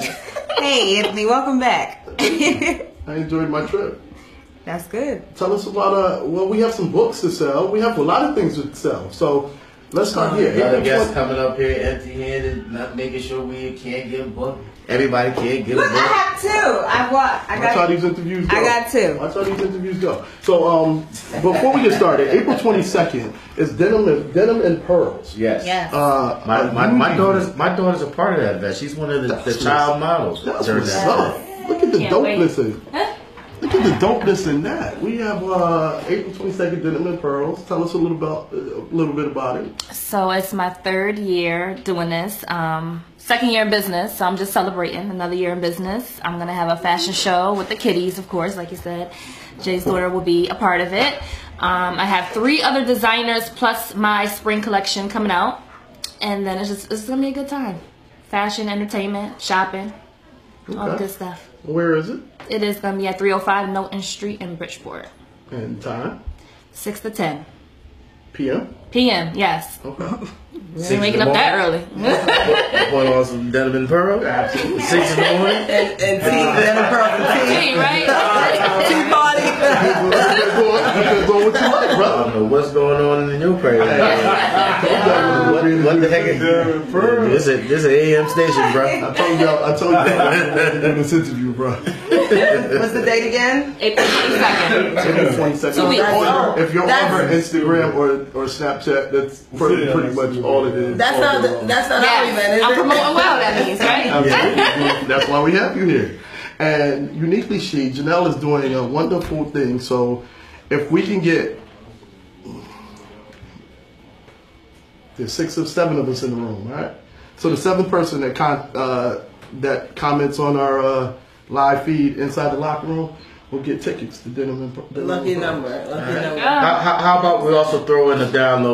Hey, Anthony. Welcome back. I enjoyed my trip. That's good. Tell us about, well, we have some books to sell. We have a lot of things to sell. So let's start here. Another guest coming up here empty-handed, not making sure we can't get a book. Everybody can't get a Look, I book. have 2. That's how these interviews go. I got 2. That's how these interviews go. So, before we get started, April 22nd is Denim and Pearls. Yes. Yes. My daughter's a part of that event. She's one of the child models. That's during what's that up. event. Look at the Can't wait. dopeness in it. Look at the dopeness in that. We have April 22nd, Denim and Pearls. Tell us a little bit about it. So it's my 3rd year doing this. 2nd year in business, so I'm just celebrating another year in business. I'm gonna have a fashion show with the kiddies, of course, like you said. Jay's daughter will be a part of it. I have 3 other designers plus my spring collection coming out, and then it's gonna be a good time. Fashion, entertainment, shopping, all the good stuff. Where is it? It is gonna be at 305 Knowlton Street in Bridgeport. And time? 6 to 10 p.m. p.m. Yes. Okay. We're waking up that early. Put on some Denim and Pearl. Absolutely. 6 in the morning. And Denim Pearl and Tea, right? tea party. Depends on what you like, I bro. don't know what's going on in the new prayer. What the heck is this? This is an AM station, bro. I told y'all to do this interview, bro. What's the date again? April 22nd. April 22nd. 2 weeks. If you're on her Instagram or Snapchat, that's pretty much all it is. That's not our event, is I'm it? promoting well, that means, right? Absolutely. That's why we have you here. And uniquely, Janelle is doing a wonderful thing. So if we can get, there's 6 or 7 of us in the room, right? So the 7th person that comments on our live feed inside the locker room will get tickets to Denim and Pearl. Lucky number. How about we also throw in a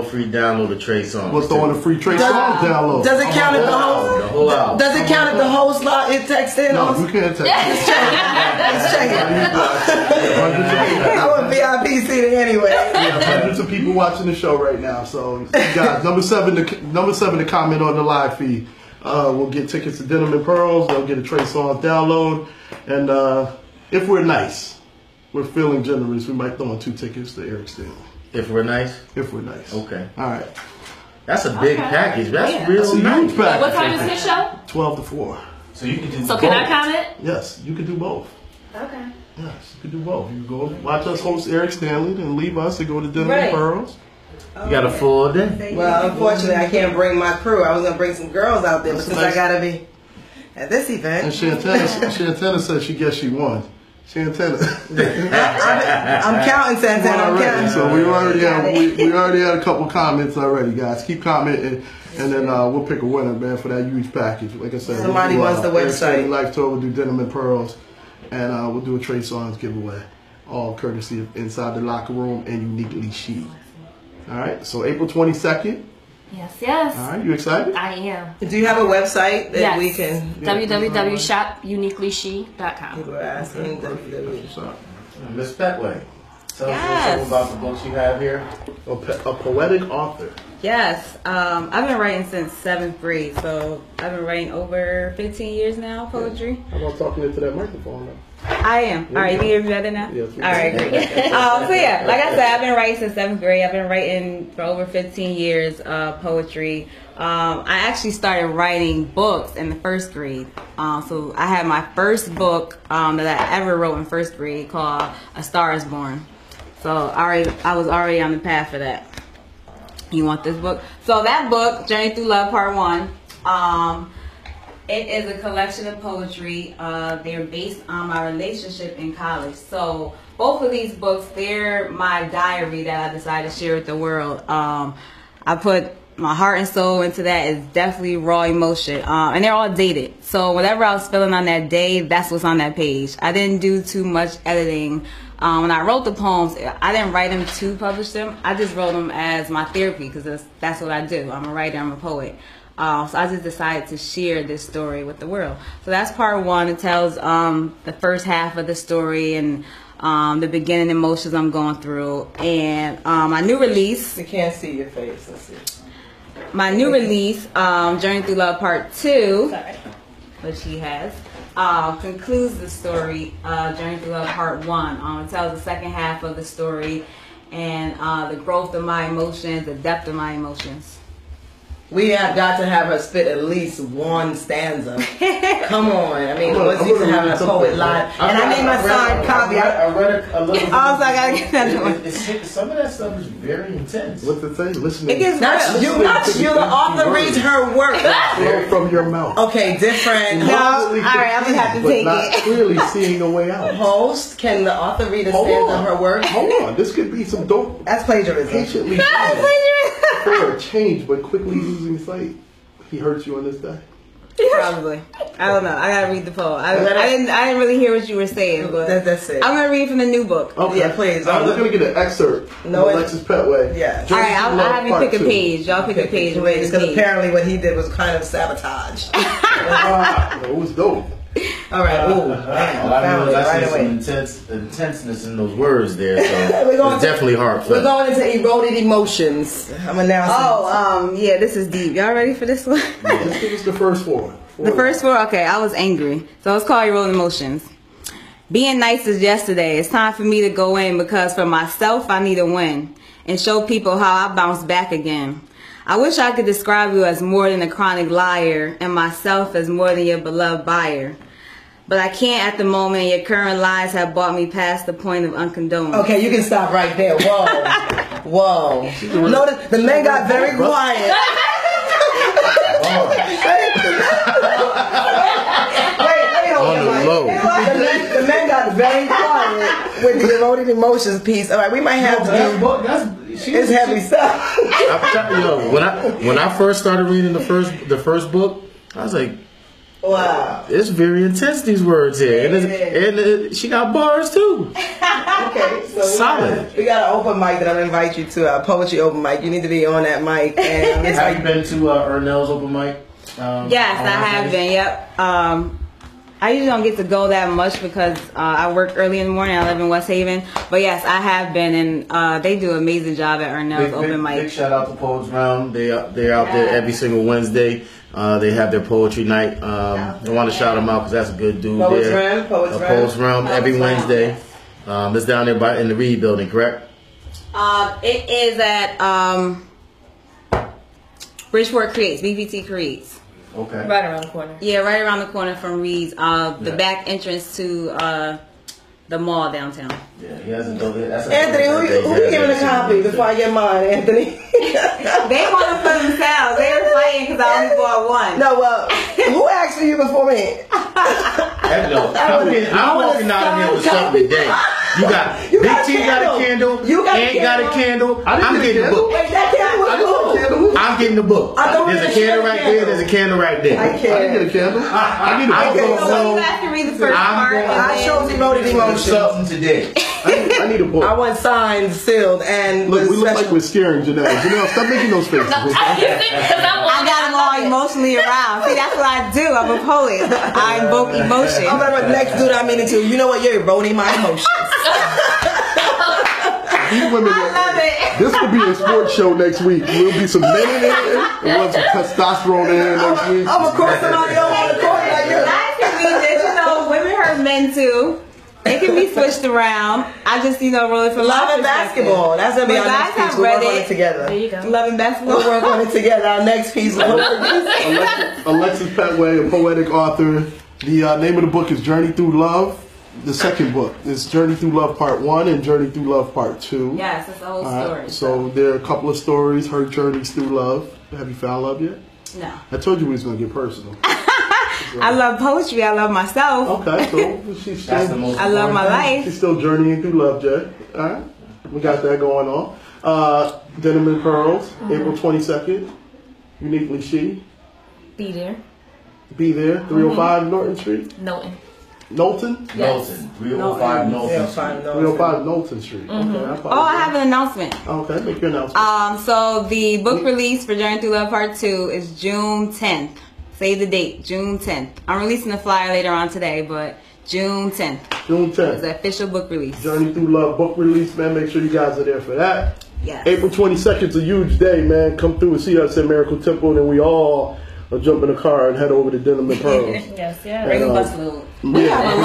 free download of Trey songs? We'll throw in a free Trey song download. Does it count if the host? The whole album. Does it count if the host it texts in? No, you can't text. Let's check it. I want VIP seating anyway. We have hundreds of people watching the show right now. So, guys, number seven to comment on the live feed. We'll get tickets to Denim and Pearls. They'll get a Trey Songz download. And if we're nice, we're feeling generous, we might throw in 2 tickets to Eric Stanley. If we're nice? If we're nice. Okay. All right. That's a big package. That's real That's a nice. huge package. What time is this show? 12 to 4. So you can do So can I comment? Yes, you can do both. Okay. Yes, you can do both. You can go watch us host Eric Stanley, then leave us and go to Denim Right. and Pearls. You got a full day. Well, unfortunately, I can't bring my crew. I was going to bring some girls out there, but since I got to be at this And event. Shantana said she guessed she won. Shantana. I'm counting, Santana. I'm counting. So we already had a couple comments already, guys. Keep commenting, and then we'll pick a winner, man, for that huge package. Like I said, Somebody wants the website. Life Tour, we'll do Denim and Pearls, and we'll do a Trey Songz giveaway, all courtesy of Inside the Locker Room and Uniquely She. All right, so April 22nd, Yes. All right, you excited? I am. Do you have a website that Yes. we can? www.shopuniquelyshe.com. People are asking www. Miss Pettway, tell us Yes. something about the books you have here. A poetic author. Yes, I've been writing since 7th grade, so I've been writing over 15 years now, poetry. How about talking into that microphone now? I am. All right, you can hear me better now? Yes. All right, great. So yeah, like I said, I've been writing since 7th grade. I've been writing for over 15 years, poetry. I actually started writing books in the 1st grade. So I had my first book that I ever wrote in 1st grade called A Star Is Born. So I was already on the path for that. You want this book? So that book, Journey Through Love Part 1, it is a collection of poetry. They're based on my relationship in college. So both of these books, they're my diary that I decided to share with the world. I put my heart and soul into that. It's definitely raw emotion. And they're all dated. So whatever I was feeling on that day, that's what's on that page. I didn't do too much editing. When I wrote the poems, I didn't write them to publish them. I just wrote them as my therapy because that's what I do. I'm a writer, I'm a poet. So I just decided to share this story with the world. So that's part 1. It tells the first half of the story and the beginning emotions I'm going through. And my new release. We can't see your face. Let's see. My new release, Journey Through Love Part 2, which he has. Concludes the story, Journey Through Love Part 1. It tells the second half of the story and the growth of my emotions, the depth of my emotions. We have got to have her spit at least one stanza. Come on. I mean, what's used to having a poet live? And I need my signed copy. I read a little bit. Also, I gotta get that one. Some of that stuff is very intense. What's it say? Listen. It gets Not you. The author reads her work. Flow from your mouth. Okay, different. No, all right, I'm gonna have to take not it. clearly seeing a way out. Host, can the author read a stanza of her work? Hold on. This could be some dope. That's plagiarism. Patiently for a change, but quickly losing sight. He hurts you on this day. Probably. I don't know. I gotta read the poem. I didn't really hear what you were saying, but That's it. I'm gonna read from the new book. Okay. Yeah, please. We're gonna get an excerpt from Alexis Pettway. Yeah. All right, I'll have you pick a page. Y'all pick a page. Because apparently what he did was kind of sabotage. It was dope. All right. Ooh, I see some intenseness in those words there. So it's definitely hard. We're going into eroded emotions. I'm announcing. Yeah, this is deep. Y'all ready for this one? Just give us the first 4. The first 4, okay, I was angry. So it's called Eroded Emotions. Being nice is yesterday. It's time for me to go in because for myself, I need to win and show people how I bounce back again. I wish I could describe you as more than a chronic liar and myself as more than your beloved buyer. But I can't at the moment. Your current lies have brought me past the point of uncondoned. Okay, you can stop right there. Whoa. Whoa. Notice the men got very quiet. The men got very quiet with the eroded emotions piece. All right, we might have to it's heavy stuff. When I first started reading the first book, I was like, wow, it's very intense, these words here. And she got bars too. Okay, so solid. We got an open mic that I'm going to invite you to, a poetry open mic. You need to be on that mic. And have you been to Ernell's open mic? Yes, I have been. Yep. I usually don't get to go that much because I work early in the morning. I live in West Haven. But yes, I have been, and they do an amazing job at Ernell's open mic. Big shout out to Poets Round. They're out there every single Wednesday. They have their poetry night. I want to shout them out because that's a good dude there. Poets Round every Wednesday. It's down there in the Reed Building, correct? It is at Bridgeport Creates, BPT Creates. Okay. Right around the corner. Yeah, right around the corner from Reed's. The back entrance to the mall downtown. Yeah, he has a Anthony, who giving a copy before I get mine, Anthony? They want it for themselves. They were fighting because I only bought one. No, well, who asked for you before me? I'm walking out of here with something today. got Big T got a candle. You got Ant got a candle. I'm getting the book. Wait, that candle was I'm getting the book. There's a candle right there. There's a candle right there. I can't get a candle. I need a book. So you have to read the first part. I showed devoted emotions. Something today. I need a book. I want signed, sealed, and look, we look like we're scaring Janelle. Janelle, stop making those faces. I got them all emotionally around. See, that's what I do. I'm a poet. I invoke emotion. I'm like, next dude I'm into. You know what? You're eroding my emotions. These women, I love it. This could be a sports show next week. There'll be some men in there. We'll have some testosterone in there next week. I'm gonna call somebody on the court like you. Guys can be this, women hurt men too. It can be switched around. I just, roll it from Love and basketball. That's gonna be our next piece. We'll work on it together. There you go. Love and basketball. We'll work on it together. Our next piece. Alexis Pettway, a poetic author. The name of the book is Journey Through Love. The second book is Journey Through Love Part 1 and Journey Through Love Part 2. Yes, it's a whole story. So there are a couple of stories, her journeys through love. Have you found love yet? No. I told you we was going to get personal. I love poetry. I love myself. Okay, so she's still, I love my life. She's still journeying through love, Jay. All right, we got that going on. Denim and Pearls, April 22nd. Uniquely She. Be there. Be there, 305 Norton Street. Knowlton? Yes. Knowlton. 305 Knowlton Street. 305 Knowlton Street. Okay, I have an announcement. Okay, make your announcement. So the book release for Journey Through Love Part 2 is June 10th. Save the date, June 10th. I'm releasing the flyer later on today, but June 10th. June 10th. It's the official book release. Journey Through Love book release, man. Make sure you guys are there for that. Yes. April 22nd is a huge day, man. Come through and see us at Miracle Temple, and then we all jump in the car and head over to Denim and Pearls. Yes. Bring a busload. We have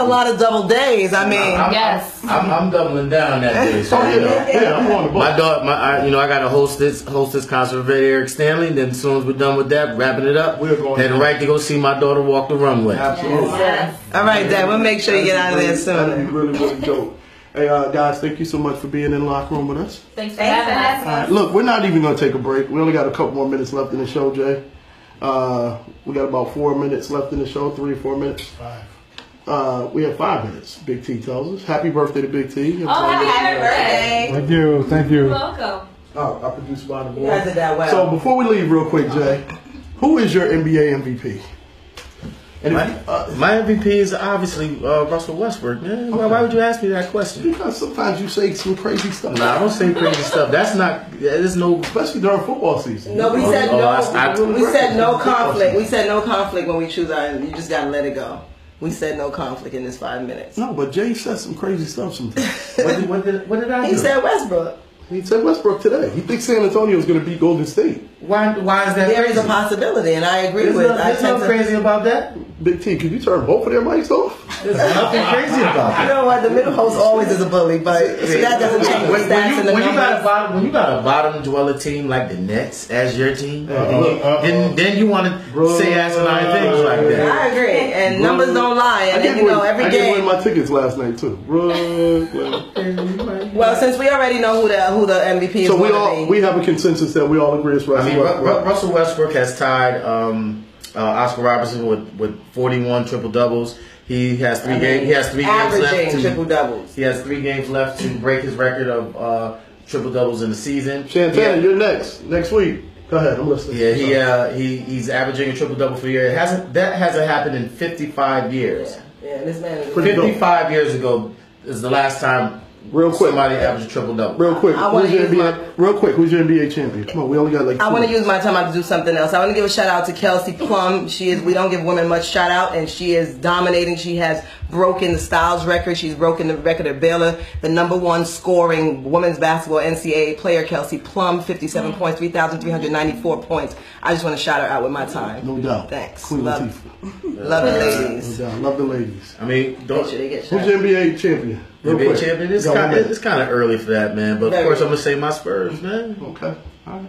a lot of double days. I mean, Yes. I'm doubling down that day. So Yeah, I'm on the book. my dog, I got to host this concert with Eric Stanley. Then as soon as we're done with that, wrapping it up, We're going heading right to go see my daughter walk the runway. Absolutely. Yes. all right, Dad. We'll make sure you get out of there That'd be soon. really, really dope. Hey, guys, thank you so much for being in the locker room with us. Thanks for having us. All right, look, we're not even going to take a break. We only got a couple more minutes left in the show, Jay. We got about 4 minutes left in the show, 3 or 4 minutes. 5. We have 5 minutes, Big T tells us. Happy birthday to Big T. Oh, happy birthday. Thank you. Thank you. You're welcome. Oh, I produced by the boy. You guys did that well. So before we leave real quick, Jay, who is your NBA MVP? And My MVP is obviously Russell Westbrook, man. Okay. Why would you ask me that question? Because sometimes you say some crazy stuff. Nah, I don't say crazy stuff. There's no... Especially during football season. No, we said no. I- We said no conflict. We said no conflict when we choose our. You just gotta let it go. We said no conflict in this 5 minutes. No, but Jay says some crazy stuff sometimes. What did I do? He said Westbrook. He said Westbrook today. He thinks San Antonio is going to beat Golden State. Why is that There crazy? is a possibility, and I agree There's with. there's nothing crazy about that. Big T, could you turn both of their mics off? There's nothing crazy about You that. know what? The middle host always is a bully, but that doesn't change the stats and the When you numbers. got a bottom dweller team like the Nets as your team, then you want to say asinine things like that. I agree, and numbers don't lie, and then, every I gave away game. my tickets last night too. Well, since we already know who the MVP is, So going to be. we have a consensus that we all agree it's Russell Westbrook. Russell Westbrook has tied Oscar Robertson with 41 triple doubles. He has 3 games. He has 3 games left. Averaging triple doubles. He has 3 games left to break his record of triple doubles in the season. Shantana, you're next week. Go ahead, I'm listening. Yeah, he's averaging a triple double for a year. That hasn't happened in 55 years. Yeah, this man is 55 years ago is the last time Real quick, somebody averaged a triple double. Real quick, I wanna who's your use NBA? Who's your NBA champion? Come on, we only got like 2 I want to minutes. use my time out to do something else. I want to give a shout out to Kelsey Plum. We don't give women much shout out, and she is dominating. She has broken the Styles record. She's broken the record of Baylor, the #1 scoring women's basketball NCAA player, Kelsey Plum, 57 points, 3,394 points. I just want to shout her out with my time. No doubt. Thanks. Queen Love the ladies. No doubt. Love the ladies. I mean, Make sure they get shot. Who's your NBA champion? Real NBA quick. champion. It's Go ahead. kind of early for that, man. But of Very course, I'm gonna say my Spurs, man. Okay. All right.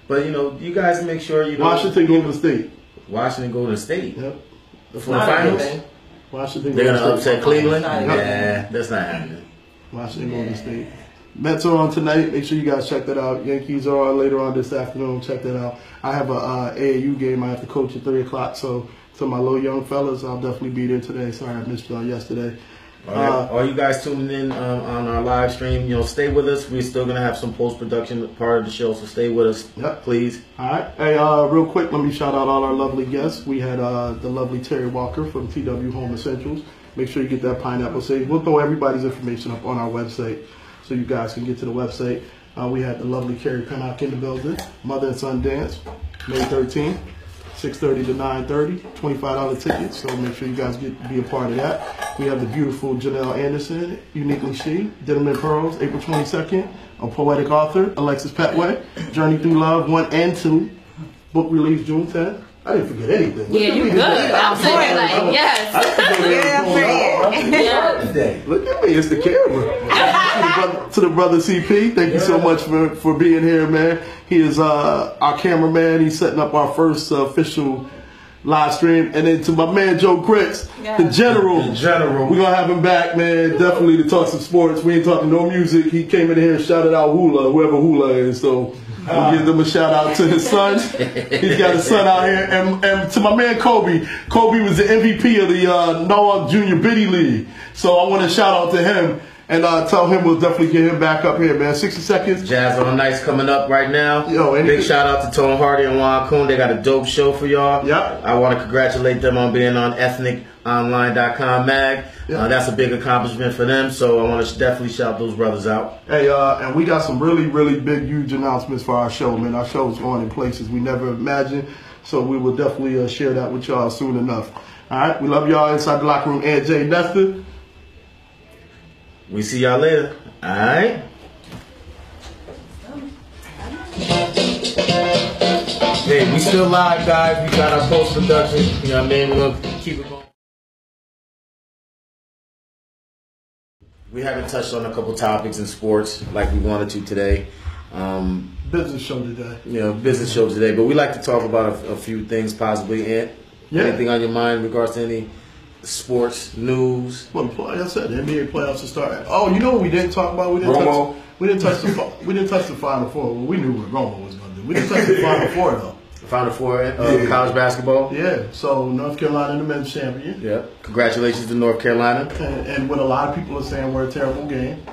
But you guys make sure Washington, Golden State. Washington, Golden State Yep. for the Not finals. even. Washington. They're gonna Golden State. upset Cleveland. Not Nah, even. that's not happening. Washington, Golden State. Mets are on tonight. Make sure you guys check that out. Yankees are on later on this afternoon. Check that out. I have a AAU game I have to coach at 3 o'clock. So to my little young fellas, I'll definitely be there today. Sorry I missed y'all yesterday. All you guys tuning in on our live stream, stay with us. We're still going to have some post-production part of the show, so stay with us, please. All right. Hey, real quick, let me shout out all our lovely guests. We had the lovely Terri Walker from TW Home Essentials. Make sure you get that pineapple sage. We'll throw everybody's information up on our website so you guys can get to the website. We had the lovely Kerry Pinnock in the building. Mother and Son Dance, May 13th. 6:30 to 9:30, $25 tickets, so make sure you guys be a part of that. We have the beautiful Janelle Anderson, Uniquely She, Denim and Pearls, April 22nd, a poetic author, Alexis Pettway, Journey Through Love 1 and 2, book release June 10th. I didn't forget anything. Yeah, you good. I'm saying like, yes. Look at me, it's the camera. To the brother CP, thank you so much for being here, man. He is our cameraman. He's setting up our first official live stream. And then to my man Joe Critz, the general. We're going to have him back, man, definitely to talk some sports. We ain't talking no music. He came in here and shouted out Hula, whoever Hula is. So we'll give them a shout out to his son. He's got his son out here. And to my man Kobe. Kobe was the MVP of the Noah Junior Biddy League. So I want to shout out to him and tell him we'll definitely get him back up here, man. 60 seconds. Jazz on Nights coming up right now. Yo, big shout out to Tone Hardy and Juan Kuhn. They got a dope show for y'all. Yep. I want to congratulate them on being on ethniconline.com mag. That's a big accomplishment for them, so I want to definitely shout those brothers out. Hey, and we got some really, really big, huge announcements for our show, man. Our show's going in places we never imagined, so we will definitely share that with y'all soon enough. All right, we love y'all inside the locker room. And Jay Nestor. We see y'all later. All right. Hey, we still live, guys. We got our post-production. You know what I mean? We're going to keep it going. We haven't touched on a couple topics in sports like we wanted to today. Business show today. Business show today. But we like to talk about a few things possibly. Anything on your mind in regards to any sports news? Well, like I said, the NBA playoffs are starting. Oh, you know what we didn't talk about? We didn't touch the Final Four. Well, we knew what Romo was going to do. We didn't touch the Final Four though. Final Four college basketball. Yeah. So North Carolina, the men's champion. Yeah. Congratulations to North Carolina. And what a lot of people are saying were a terrible game.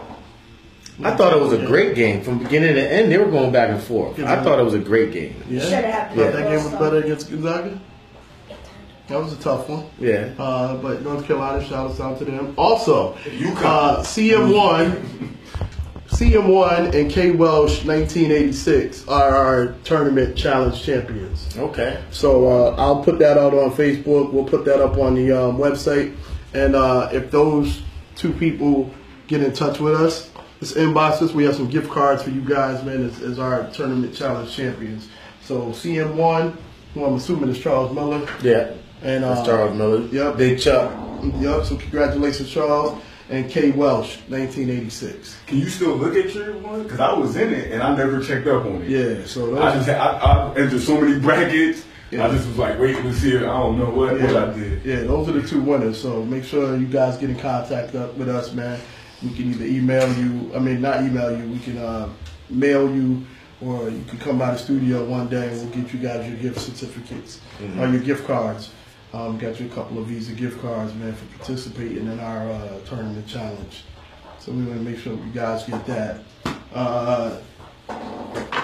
I thought it was a great game from beginning to end. They were going back and forth. I thought it was a great game. Yeah. That game was better against Gonzaga. That was a tough one. Yeah. But North Carolina, shout us out to them. Also, CM1 and K. Welsh 1986 are our tournament challenge champions. Okay. So I'll put that out on Facebook. We'll put that up on the website. And if those two people get in touch with us, just inbox us. We have some gift cards for you guys, man, as our tournament challenge champions. So CM1, who I'm assuming is Charles Miller. Yeah. And that's Charles Miller. Yep. Big Chuck. Yep. So congratulations, Charles. And K. Welsh, 1986. Can you still look at your one? Because I was in it and I never checked up on it. Yeah. So I entered so many brackets. Yeah. I just was like waiting to see it. I don't know what I did. Yeah, those are the two winners. So make sure you guys get in contact with us, man. We can either email you. I mean, not email you. We can mail you, or you can come by the studio one day and we'll get you guys your gift certificates or your gift cards. Got you a couple of Visa gift cards, man, for participating in our tournament challenge. So we want to make sure you guys get that.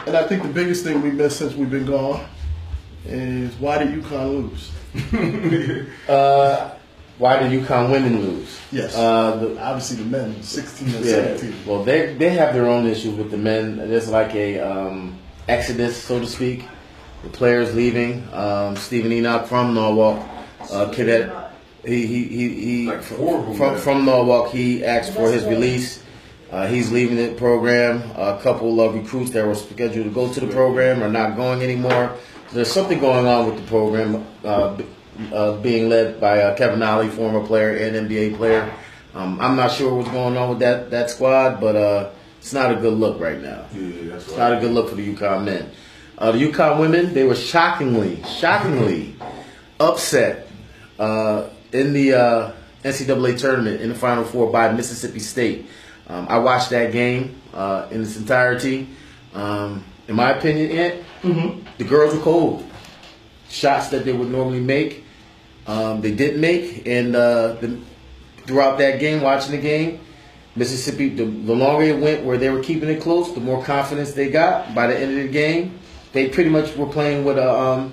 And I think the biggest thing we missed since we've been gone is why did UConn lose? Why did UConn women lose? Yes. Obviously the men, 16 and 17. Well, they have their own issues with the men. There's like a exodus, so to speak. The players leaving. Stephen Enoch from Norwalk, cadet. He from Norwalk. He asked for his release. He's leaving the program. A couple of recruits that were scheduled to go to the program are not going anymore. There's something going on with the program. Being led by Kevin Ollie, former player and NBA player. I'm not sure what's going on with that squad, but it's not a good look right now. Yeah, that's it's not a good look for the UConn men. The UConn women, they were shockingly upset in the NCAA tournament in the Final Four by Mississippi State. I watched that game in its entirety. In my opinion, the girls were cold. Shots that they would normally make, they didn't make, and throughout that game, watching the game, Mississippi, the longer it went where they were keeping it close, the more confidence they got. By the end of the game, they pretty much were playing with a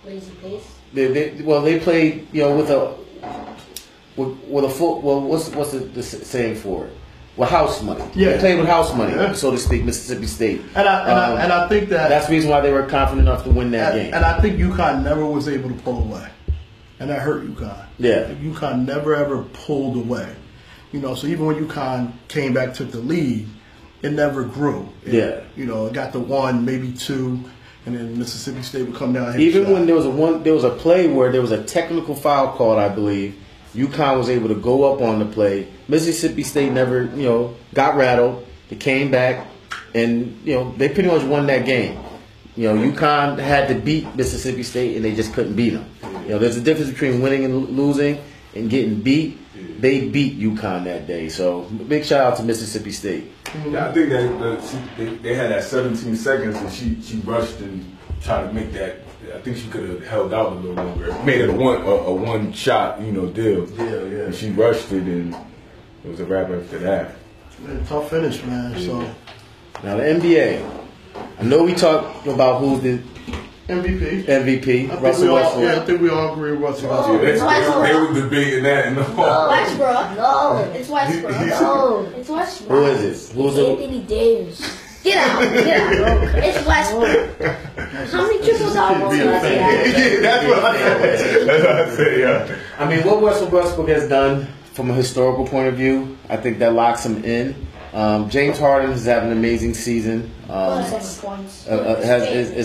lazy pace. They played, you know, with a full. Well, what's the saying for it? With house money. Yeah. They played with house money, so to speak. Mississippi State. And I think that's the reason why they were confident enough to win that game. And I think UConn never was able to pull away. And that hurt UConn. Yeah. UConn never ever pulled away. You know, so even when UConn came back, took the lead, it never grew. It got to 1, maybe 2, and then Mississippi State would come down and hit even when there was a play where there was a technical foul called, I believe, UConn was able to go up on the play. Mississippi State never, got rattled. They came back, and they pretty much won that game. UConn had to beat Mississippi State, and they just couldn't beat them. There's a difference between winning and losing and getting beat. They beat UConn that day, so big shout out to Mississippi State. Yeah, I think that they had that 17 seconds, and she rushed and tried to make that. I think she could have held out a little longer, made it a one shot, deal. Yeah. And she rushed it, and it was a wrap after that. Man, tough finish, man. Yeah. So now the NBA. I know we talked about who's the MVP. Russell Westbrook. I think we all agree with Russell Westbrook. They were debating that in the fall. Westbrook. No, it's Westbrook. No, it's Westbrook. Who is it? Who's Anthony Davis. Get out. It's Westbrook. How many triple doubles does he have? That's what I said. Yeah. I mean, what Russell Westbrook has done from a historical point of view, I think that locks him in. James Harden is having an amazing season. Is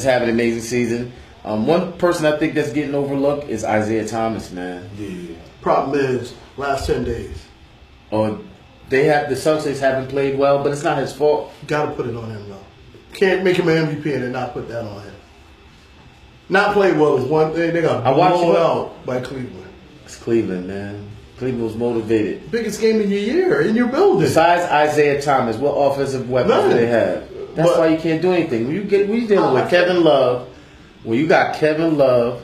having an amazing season. One person I think that's getting overlooked is Isaiah Thomas, man. Yeah. Problem is, last 10 days. The Celtics haven't played well, but it's not his fault. Got to put it on him, though. Can't make him an MVP and then not put that on him. Not play well is one thing. They got blown out by Cleveland. It's Cleveland, man. Cleveland was motivated. Biggest game of your year in your building. Besides Isaiah Thomas, what offensive weapons do they have? That's why you can't do anything. When you're dealing with Kevin Love, when you got Kevin Love,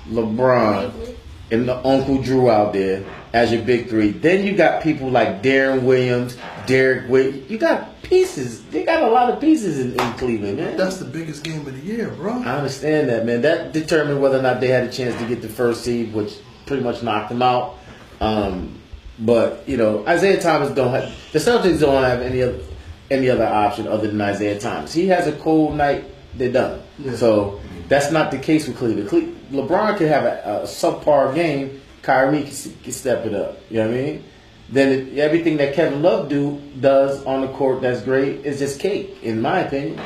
LeBron, and the Uncle Drew out there as your big three, then you got people like Darren Williams, Derek Witt. You got pieces. They got a lot of pieces in Cleveland, man. That's the biggest game of the year, bro. I understand that, man. That determined whether or not they had a chance to get the first seed, which pretty much knocked them out. But Isaiah Thomas the Celtics don't have any other option other than Isaiah Thomas. He has a cold night, they're done. Yeah. So that's not the case with Cleveland. LeBron can have a subpar game. Kyrie can step it up. You know what I mean? Then everything that Kevin Love does on the court that's great is just cake, in my opinion.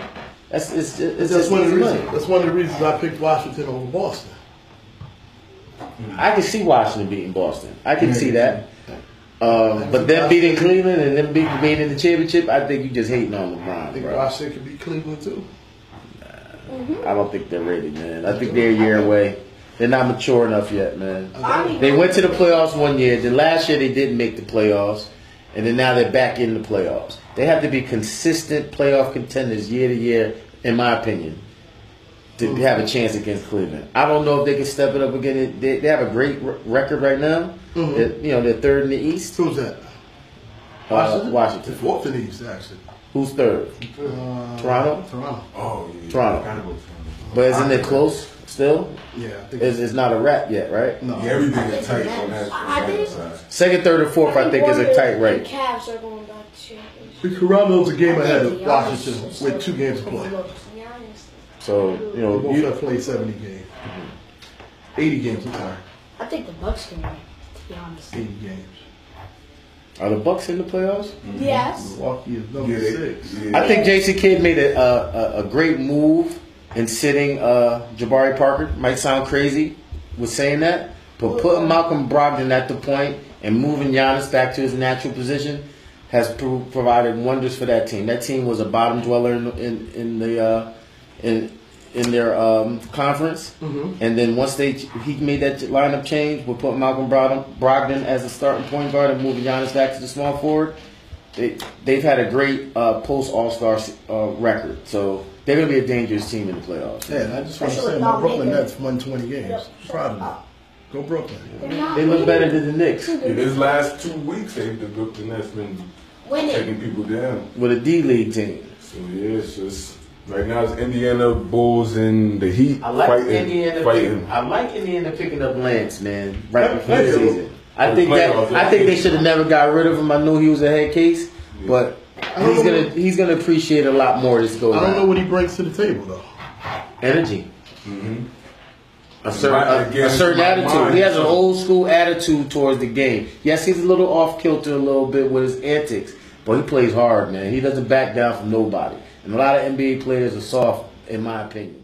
That's one of the reasons. That's one of the reasons I picked Washington over Boston. I can see Washington beating Boston. I can see that. But them beating Cleveland and them being in the championship, I think you just hating on LeBron. I think Washington could beat Cleveland too. I don't think they're ready, man. I think they're a year away. They're not mature enough yet, man. They went to the playoffs one year. Then last year they didn't make the playoffs. And then now they're back in the playoffs. They have to be consistent playoff contenders year to year, in my opinion, to have a chance against Cleveland. I don't know if they can step it up again. They have a great record right now. They're third in the East. Who's that? Washington. Fourth in the East, actually. Who's third? Toronto? Oh, yeah. Toronto. But isn't it close still? Yeah. I think it's not a wrap yet, right? No. Yeah, everything is tight on that side. Second, third, and fourth, I think, is a tight race. The Cavs are going back to championship. Toronto's a game ahead of Washington with 2 games to play. So, both have played 70 games. 80 games, I'm sorry. I think the Bucks can win, to be honest. 80 games. Are the Bucks in the playoffs? Yes. Milwaukee is number 6. Yeah. I think Jason Kidd made a great move in sitting Jabari Parker. Might sound crazy with saying that, but putting Malcolm Brogdon at the point and moving Giannis back to his natural position has provided wonders for that team. That team was a bottom dweller in their conference, and then once he made that lineup change, we'll put Malcolm Brogdon as a starting point guard and moving Giannis back to the small forward. They've had a great post All-Star record, so they're going to be a dangerous team in the playoffs. Yeah, and I just want to say my Brooklyn Nets won 20 games. I'm proud of them. Go Brooklyn. They look better than the Knicks. In his last 2 weeks, the Brooklyn Nets been taking people down with a D-League team. So yeah, it's just right now it's Indiana Bulls and the Heat I like fighting. Indiana picking up Lance, man, right before the season. I think they should have never got rid of him. I knew he was a head case, but he's gonna appreciate a lot more this go around. I don't know what he brings to the table though. Energy. Mm-hmm. A certain attitude. He has an old school attitude towards the game. Yes, he's a little off kilter a little bit with his antics, but he plays hard, man. He doesn't back down from nobody. And a lot of NBA players are soft, in my opinion.